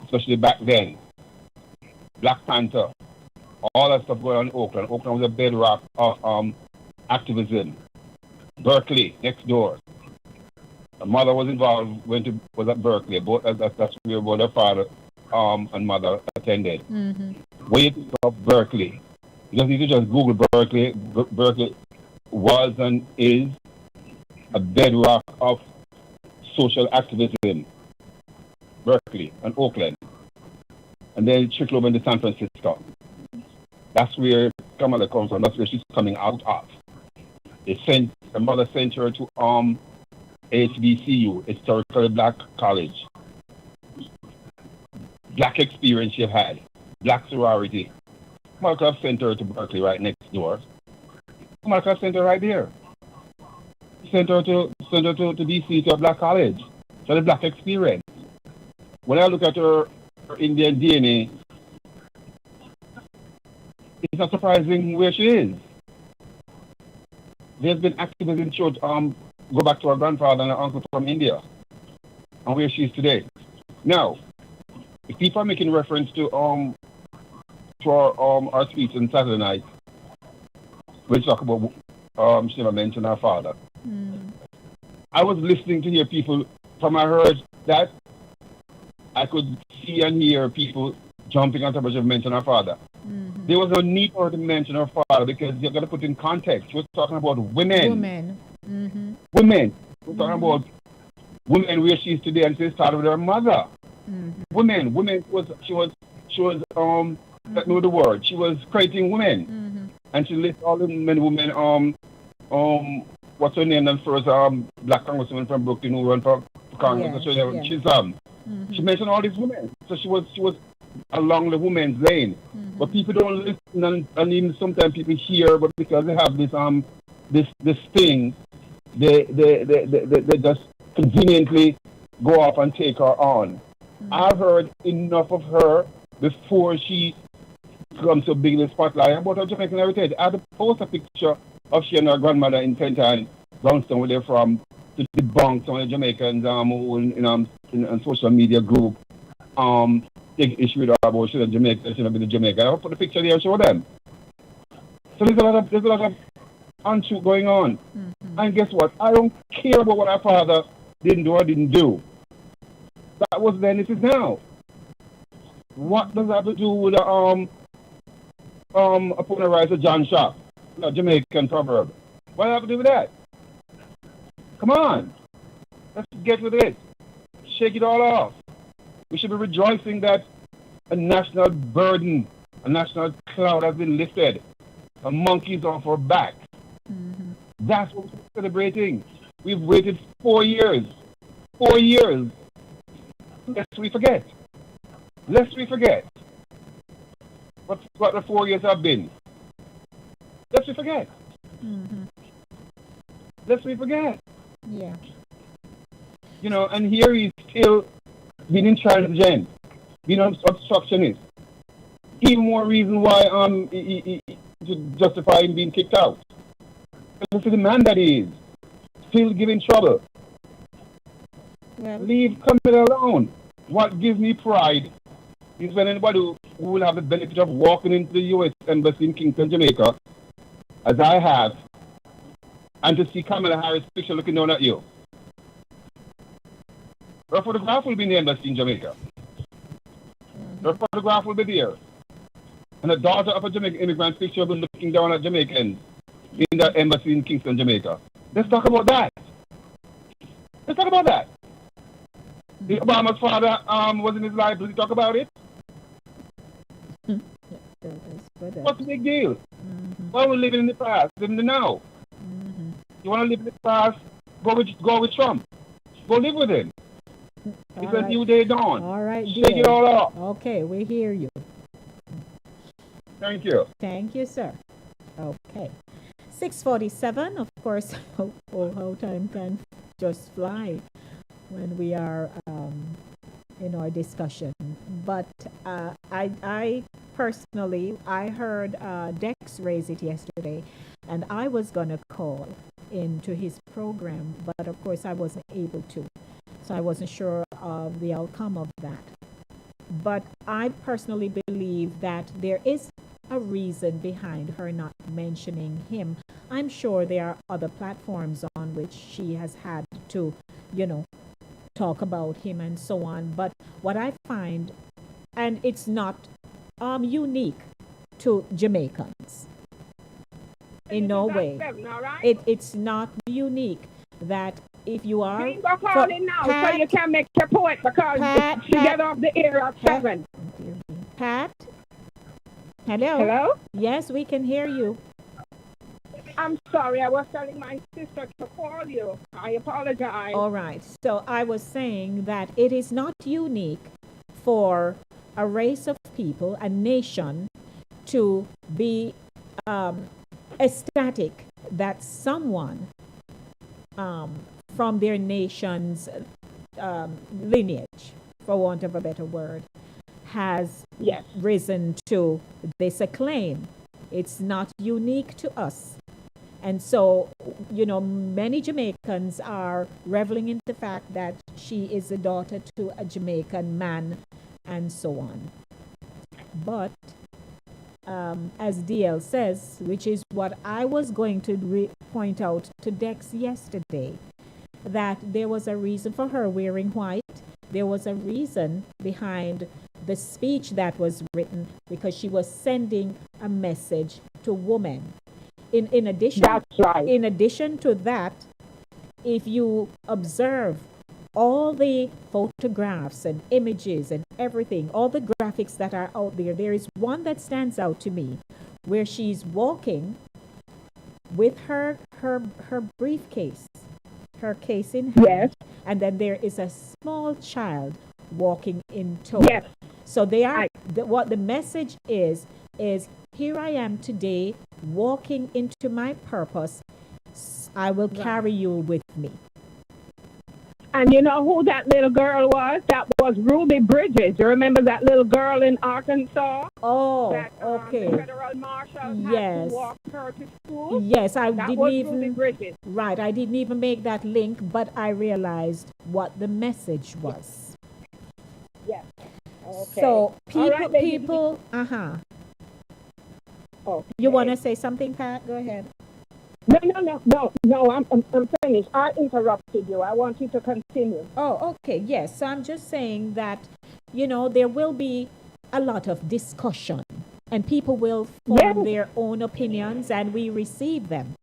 especially back then. Black Panther, all that stuff going on in Oakland. Oakland was a bedrock of activism. Berkeley, next door. Her mother was involved, was at Berkeley. That's where both her father and mother attended. Wait of Berkeley. You don't need to just Google Berkeley. Berkeley was and is a bedrock of social activism. Berkeley and Oakland. And then trickle over into San Francisco. That's where Kamala comes from. That's where she's coming out of. Her mother sent her to HBCU, Historically Black College. Black experience she had. Black sorority. Markov sent her to Berkeley right next door. Markov sent her right there. He sent her to DC to a black college. So the black experience. When I look at her Indian DNA, it's not surprising where she is. There's been activism church go back to her grandfather and her uncle from India and where she is today. Now, if people are making reference to our speech on Saturday night, we talk about she never mentioned her father. I was listening to hear people from I heard that I could see and hear people jumping on top of her mention her father. There was no need for her to mention her father because you're going to put in context. We're talking about women. Women. We're talking about women where she is today and she started with her mother. Women. She was let me know the word. She was creating women. And she lists all the women, what's her name, and first black congresswoman from Brooklyn who ran for Congress. She mentioned all these women. So she was along the women's lane. But people don't listen and even sometimes people hear, but because they have this thing, they just conveniently go off and take her on. I've heard enough of her before she comes to big in the spotlight about her Jamaican heritage. I had to post a picture of she and her grandmother in Fenton, Brownstown, where they're from, to debunk some of the Jamaicans who in social media group take issue with her about she shouldn't have been in Jamaica. I'll put the picture there and show them. So there's a lot of untruth going on. And guess what? I don't care about what our father didn't do or didn't do. That was then, it is now. What does that have to do with upon the rise of John Sharp, a Jamaican proverb? What does that have to do with that? Come on. Let's get with it. Shake it all off. We should be rejoicing that a national burden, a national cloud has been lifted. A monkey's off our back. That's what we're celebrating. We've waited 4 years. 4 years. Lest we forget. What the 4 years have been. Lest we forget. Lest we forget. Yeah. You know, and here he's still being intransigent, being obstructionist. Even more reason why to justify him being kicked out. This is the man that he is. Still giving trouble. Well, leave Camilla alone. What gives me pride is when anybody who will have the benefit of walking into the U.S. Embassy in Kingston, Jamaica, as I have, and to see Kamala Harris' picture looking down at you. Her photograph will be in the embassy in Jamaica. Her photograph will be there. And the daughter of a Jamaican immigrant picture will be looking down at Jamaicans in the embassy in Kingston, Jamaica. Let's talk about that. Let's talk about that. The Obama's father was in his life. Did he talk about it? What's the big deal? Why are we living in the past? Live in the now. You want to live in the past? Go with Trump. Go live with him. It's a new day dawn. All right, Shake it all up. Okay, we hear you. Thank you. Thank you, sir. Okay. 6:47, of course. Oh, how time can just fly when we are in our discussion. But I personally, I heard Dex raise it yesterday, and I was going to call into his program, but of course I wasn't able to. So I wasn't sure of the outcome of that. But I personally believe that there is a reason behind her not mentioning him. I'm sure there are other platforms on which she has had to, talk about him and so on. But what I find, and it's not unique to Jamaicans in no way. It's not unique that if you are calling now so you can make your point because she get off the air at 7. Pat? Hello? Hello? Yes, we can hear you. I'm sorry, I was telling my sister to call you. I apologize. All right. So I was saying that it is not unique for a race of people, a nation, to be ecstatic that someone from their nation's lineage, for want of a better word, has risen to this acclaim. It's not unique to us. And so, many Jamaicans are reveling in the fact that she is a daughter to a Jamaican man and so on. But as DL says, which is what I was going to point out to Dex yesterday, that there was a reason for her wearing white. There was a reason behind the speech that was written, because she was sending a message to women. In addition, that's right. In addition to that, if you observe all the photographs and images and everything, all the graphics that are out there, there is one that stands out to me where she's walking with her briefcase, her case in hand, and then there is a small child walking in tow. Yes. So they are what the message is here I am today walking into my purpose. I will carry you with me. And you know who that little girl was? That was Ruby Bridges. You remember that little girl in Arkansas? Oh, that, okay. The federal marshal had to walk her to school? Yes, I that didn't was even. Ruby Bridges. Right, I didn't even make that link, but I realized what the message was. Yes. Okay. So people, Okay. You want to say something, Pat? Go ahead. No, I'm finished. I interrupted you. I want you to continue. Oh, okay, yes. So I'm just saying that, there will be a lot of discussion and people will form their own opinions and we receive them.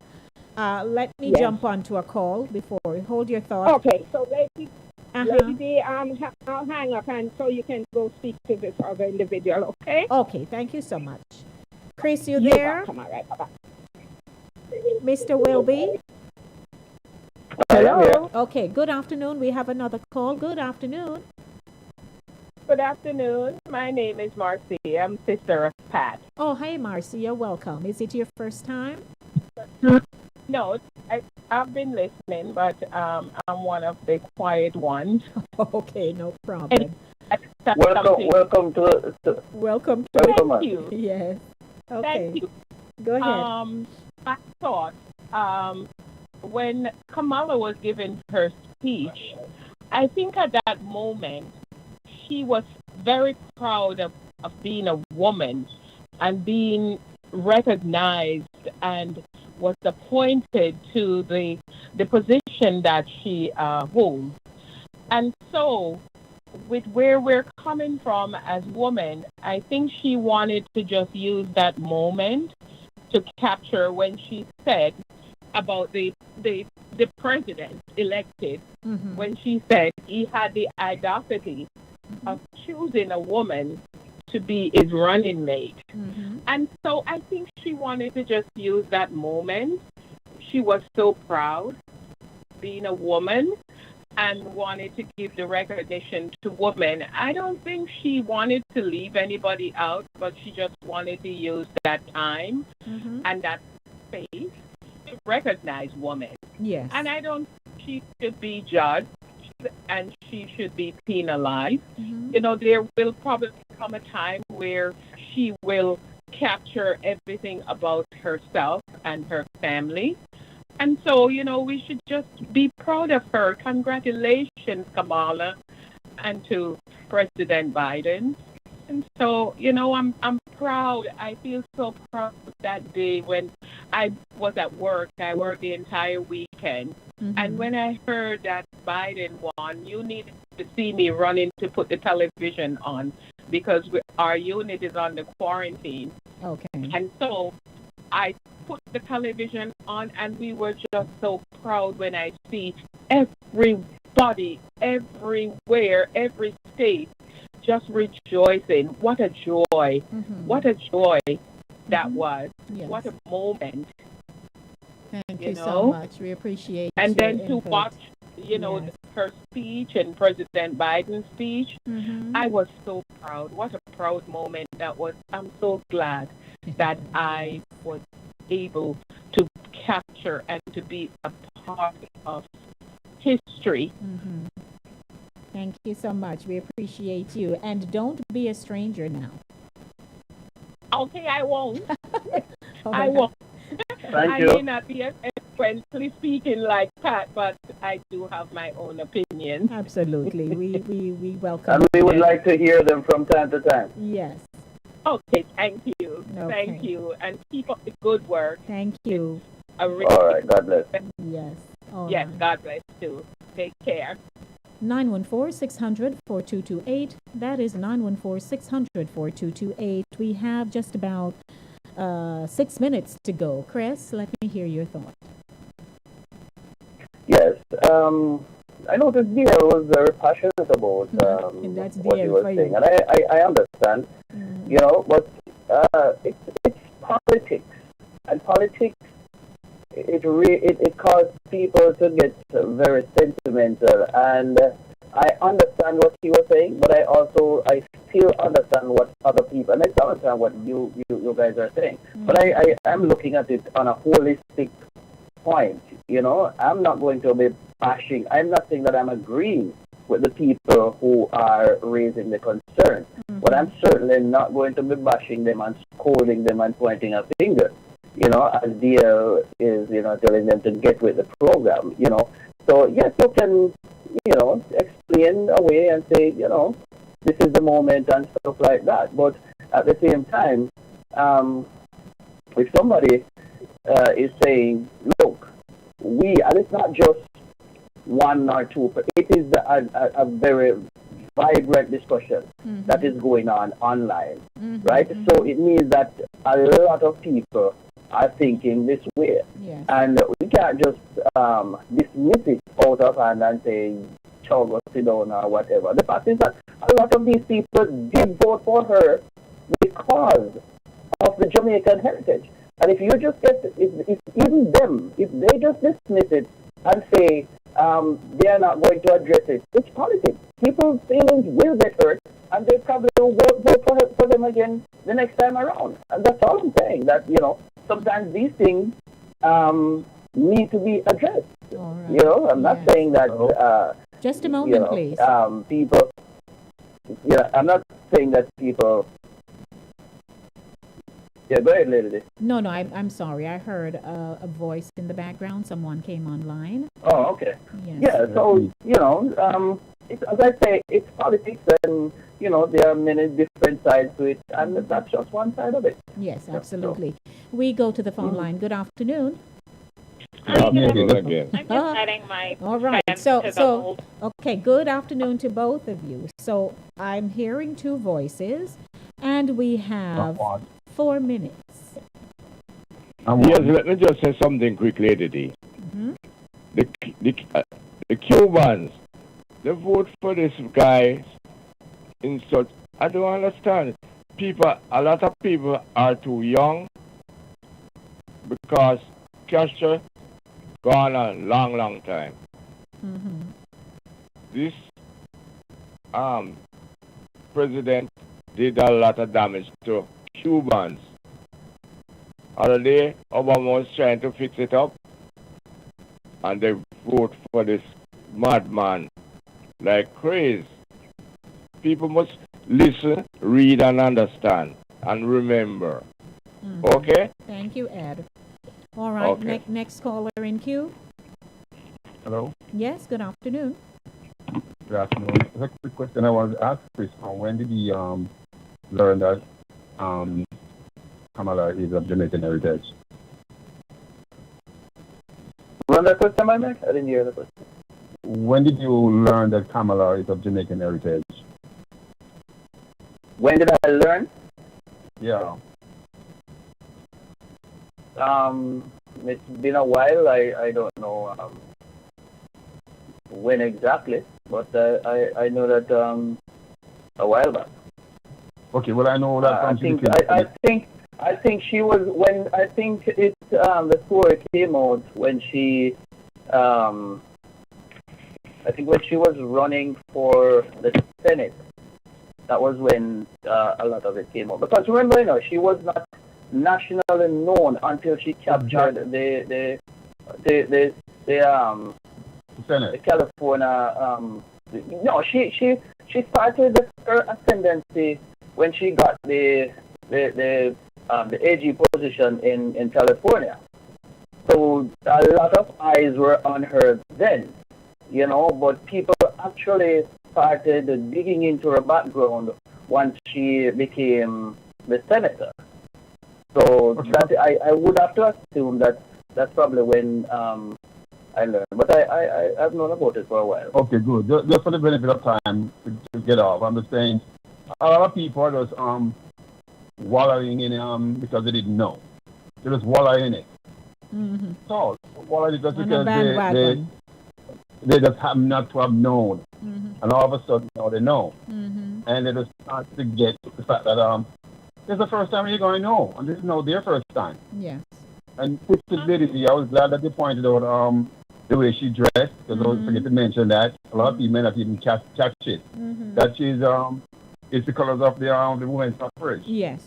Let me jump onto a call before. Hold your thought. Okay, so lady, I'll hang up and so you can go speak to this other individual, okay? Okay, thank you so much. Chris, you there? Welcome. All right, bye-bye. Mr. Wilby? Hello. Okay, good afternoon. We have another call. Good afternoon. Good afternoon. My name is Marcy. I'm sister of Pat. Oh, hey, Marcy. You're welcome. Is it your first time? No, I've been listening, but I'm one of the quiet ones. Okay, no problem. Welcome to. Thank you. Yes. Okay. Thank you. Go ahead. I thought when Kamala was giving her speech, I think at that moment she was very proud of being a woman and being recognized and was appointed to the position that she holds. And so with where we're coming from as women, I think she wanted to just use that moment to capture when she said about the president elected, when she said he had the audacity of choosing a woman to be his running mate. And so I think she wanted to just use that moment. She was so proud being a woman and wanted to give the recognition to women. I don't think she wanted to leave anybody out, but she just wanted to use that time and that space to recognize women. Yes. And I don't think she should be judged and she should be penalized. You know, there will probably come a time where she will capture everything about herself and her family. And so, you know, we should just be proud of her. Congratulations, Kamala, and to President Biden. And so, you know, I'm proud. I feel so proud that day when I was at work. I worked the entire weekend. And when I heard that Biden won, you needed to see me running to put the television on because our unit is under quarantine. Okay. And so I put the television on, and we were just so proud when I see everybody, everywhere, every state, just rejoicing. What a joy. What a joy that was. Yes. What a moment. Thank you you so know? much. We appreciate And your then to input. watch, you know, her speech and President Biden's speech, I was so proud. What a proud moment that was. I'm so glad that I was able to capture and to be a part of history. Thank you so much. We appreciate you. And don't be a stranger now. Okay, I won't. I won't. Thank I you. may not be eloquently speaking like Pat, but I do have my own opinion. Absolutely. We welcome And we would you. like to hear them from time to time. Yes. Okay, thank you. Okay. Thank you. And keep up the good work. Thank you. A All right, God bless. Yes. All yes, right. God bless too. Take care. 914-600-4228. That is 914-600-4228. We have just about 6 minutes to go. Chris, let me hear your thought. Yes. I noticed Dear was very passionate about And that's what he Dear was for saying. you. And I understand, you know, but it's politics. And politics, it caused people to get very sentimental. And I understand what he was saying, but I still understand what other people, and I still understand what you guys are saying. But I am looking at it on a holistic point. You know, I'm not going to be bashing. I'm not saying that I'm agreeing with the people who are raising the concern, but I'm certainly not going to be bashing them and scolding them and pointing a finger. You know, as DL is, you know, telling them to get with the program. You know, so yes, you can, you know, explain away and say, you know, this is the moment and stuff like that. But at the same time, if somebody is saying, look, and it's not just one or two, but it is a very vibrant discussion that is going on online, right? So it means that a lot of people are thinking this way. Yes. And we can't just dismiss it out of hand and say, chug or sit down or whatever. The fact is that a lot of these people did vote for her because of the Jamaican heritage. And if you just if even them, if they just dismiss it and say they are not going to address it, it's politics. People's feelings will get hurt, and they probably will vote for them again the next time around. And that's all I'm saying, that, you know, sometimes these things need to be addressed. All right. You know, I'm not saying that... just a moment, you know, please. People... Yeah, I'm not saying that people... Yeah, go ahead, lady. No, I'm sorry. I heard a voice in the background. Someone came online. Oh, okay. Yes. Yeah, so, you know, as I say, it's politics, and, you know, there are many different sides to it, and that's just one side of it. Yes, absolutely. We go to the phone line. Good afternoon. Again. I'm just adding my All right. friend So, to the whole. okay. Good afternoon to both of you. So I'm hearing two voices, and we have 4 minutes. Yes, let me just say something quickly, Didi. The Cubans, they vote for this guy in such... I don't understand. A lot of people are too young because Castro gone a long time. this president did a lot of damage to Cubans. Other day, Obama was trying to fix it up, and they vote for this madman like crazy. People must listen, read, and understand, and remember. Okay? Thank you, Ed. All right, Okay. next caller in queue. Hello. Yes, good afternoon. Good afternoon. There's a quick question I want to ask Chris. When did he learn that Kamala is of Jamaican heritage? Run that question, my man? I didn't hear the question. When did you learn that Kamala is of Jamaican heritage? When did I learn? Yeah. It's been a while. I don't know when exactly, but I know that a while back. Okay, well I know that I think she was when I think it the story came out when she I think when she was running for the Senate. That was when a lot of it came out. Because remember, you know, she was not nationally known until she captured the California. No, she started her ascendancy when she got the AG position in California. So a lot of eyes were on her then, you know, but people actually started digging into her background once she became the senator. So that I would have to assume that that's probably when I learned. But I've known about it for a while. Okay, good. Just for the benefit of time to get off, I'm just saying a lot of people are just wallowing in because they didn't know. They just wallow in it. Mm-hmm. So wallow just because they just happen not to have known. Mm-hmm. And all of a sudden now they know. Mm-hmm. And they just start to get the fact that this is the first time you're going to know, and this is now their first time. Yes. And with stupidity, I was glad that you pointed out the way she dressed, because I was forget to mention that a lot of people may not even catch it. Mm-hmm. That she's it's the colors of the women's suffrage. Yes.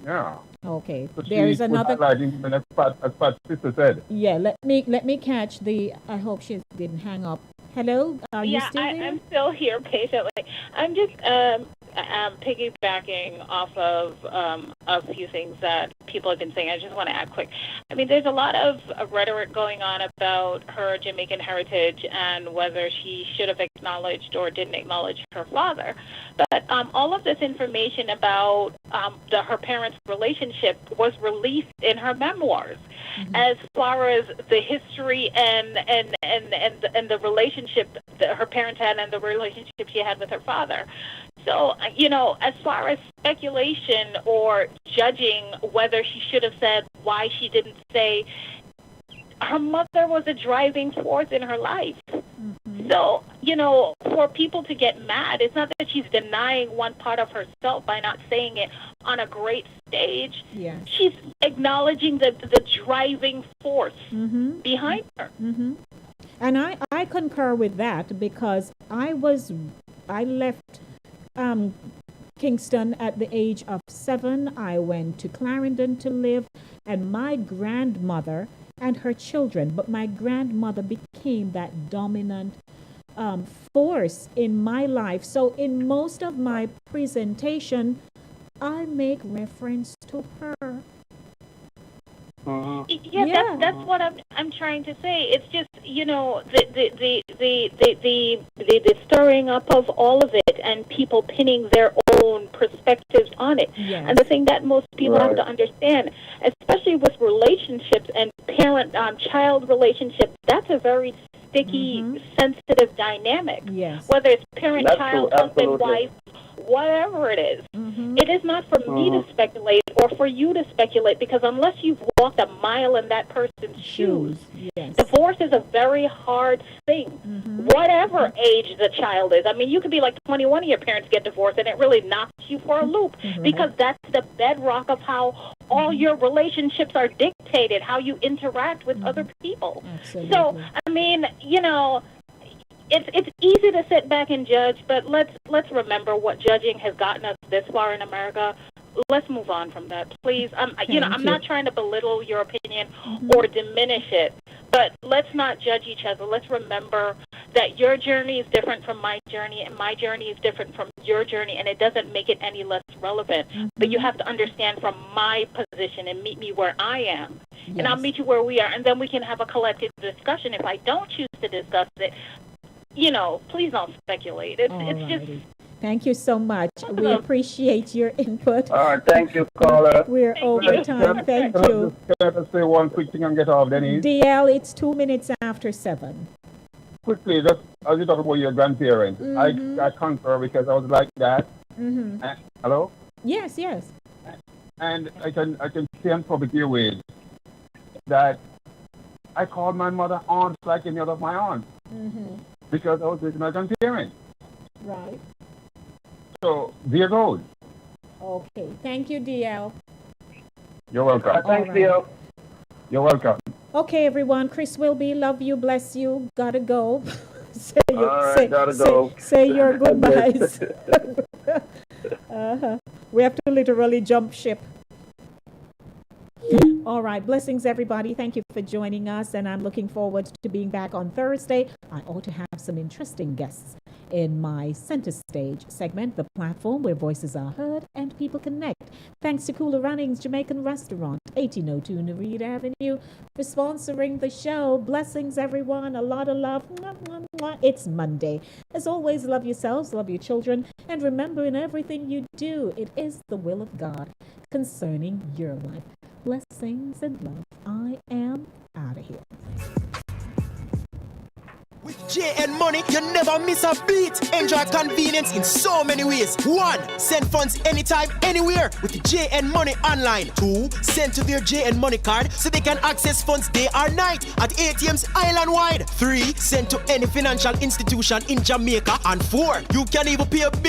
Yeah. Okay. So There is another. as Pat's sister said. Yeah. Let me catch the. I hope she didn't hang up. Hello. Are you still there? I'm still here patiently. I'm just piggybacking off of a few things that people have been saying. I just want to add quick. I mean, there's a lot of rhetoric going on about her Jamaican heritage and whether she should have acknowledged or didn't acknowledge her father. But all of this information about her parents' relationship was released in her memoirs. Mm-hmm. As far as the history and the relationship that her parents had and the relationship she had with her father. So, you know, as far as speculation or judging whether she should have said why she didn't say, her mother was a driving force in her life. Mm-hmm. So, you know, for people to get mad, it's not that she's denying one part of herself by not saying it on a great stage. Yes. She's acknowledging the driving force behind her. Mm-hmm. And I concur with that because I left Kingston at the age of 7. I went to Clarendon to live, and my grandmother and her children, but my grandmother became that dominant force in my life. So in most of my presentation, I make reference to her. Yeah, that's what I'm trying to say. It's just, you know, the stirring up of all of it and people pinning their own perspectives on it. Yes. And the thing that most people have to understand, especially with relationships and parent-child relationships, that's a very sticky, sensitive dynamic. Yes. Whether it's parent-child, husband-wife, whatever it is. It is not for me to speculate or for you to speculate, because unless you've walked a mile in that person's shoes, divorce is a very hard thing, whatever age the child is. I mean, you could be like 21 and your parents get divorced and it really knocks you for a loop, because that's the bedrock of how all your relationships are dictated, how you interact with other people. Absolutely. So, I mean, you know, it's easy to sit back and judge, but let's remember what judging has gotten us this far in America. Let's move on from that, please. I'm not trying to belittle your opinion or diminish it, but let's not judge each other. Let's remember that your journey is different from my journey, and my journey is different from your journey, and it doesn't make it any less relevant. But you have to understand from my position and meet me where I am, and I'll meet you where we are, and then we can have a collective discussion. If I don't choose to discuss it, please don't speculate. It's just. Thank you so much. We appreciate your input. All right, thank you, caller. We're over time. Thank you. Can I just say one quick thing and get off, Denise? DL, it's 2 minutes after 7. Quickly, just as you talk about your grandparents, I concur because I was like that. Hello? Yes. And I can say on public airways that I called my mother aunt like any other of my aunts because I was with my grandparents. Right. So there goes. Okay. Thank you, DL. You're welcome. Thanks, DL. You're welcome. Okay, everyone. Chris Wilby, love you, bless you. Gotta go. Say your goodbyes. We have to literally jump ship. All right. Blessings, everybody. Thank you for joining us, and I'm looking forward to being back on Thursday. I ought to have some interesting guests in my center stage segment, the platform where voices are heard and people connect. Thanks to Cooler Runnings Jamaican Restaurant, 1802 Nareed Avenue, for sponsoring the show. Blessings, everyone. A lot of love. It's Monday. As always, love yourselves, love your children, and remember, in everything you do, it is the will of God concerning your life. Blessings and love. I am out of here. With JN Money, you never miss a beat. Enjoy convenience in so many ways. 1. Send funds anytime, anywhere with the JN Money online. 2. Send to their JN Money card so they can access funds day or night at ATMs island-wide. 3. Send to any financial institution in Jamaica. And 4. You can even pay a bill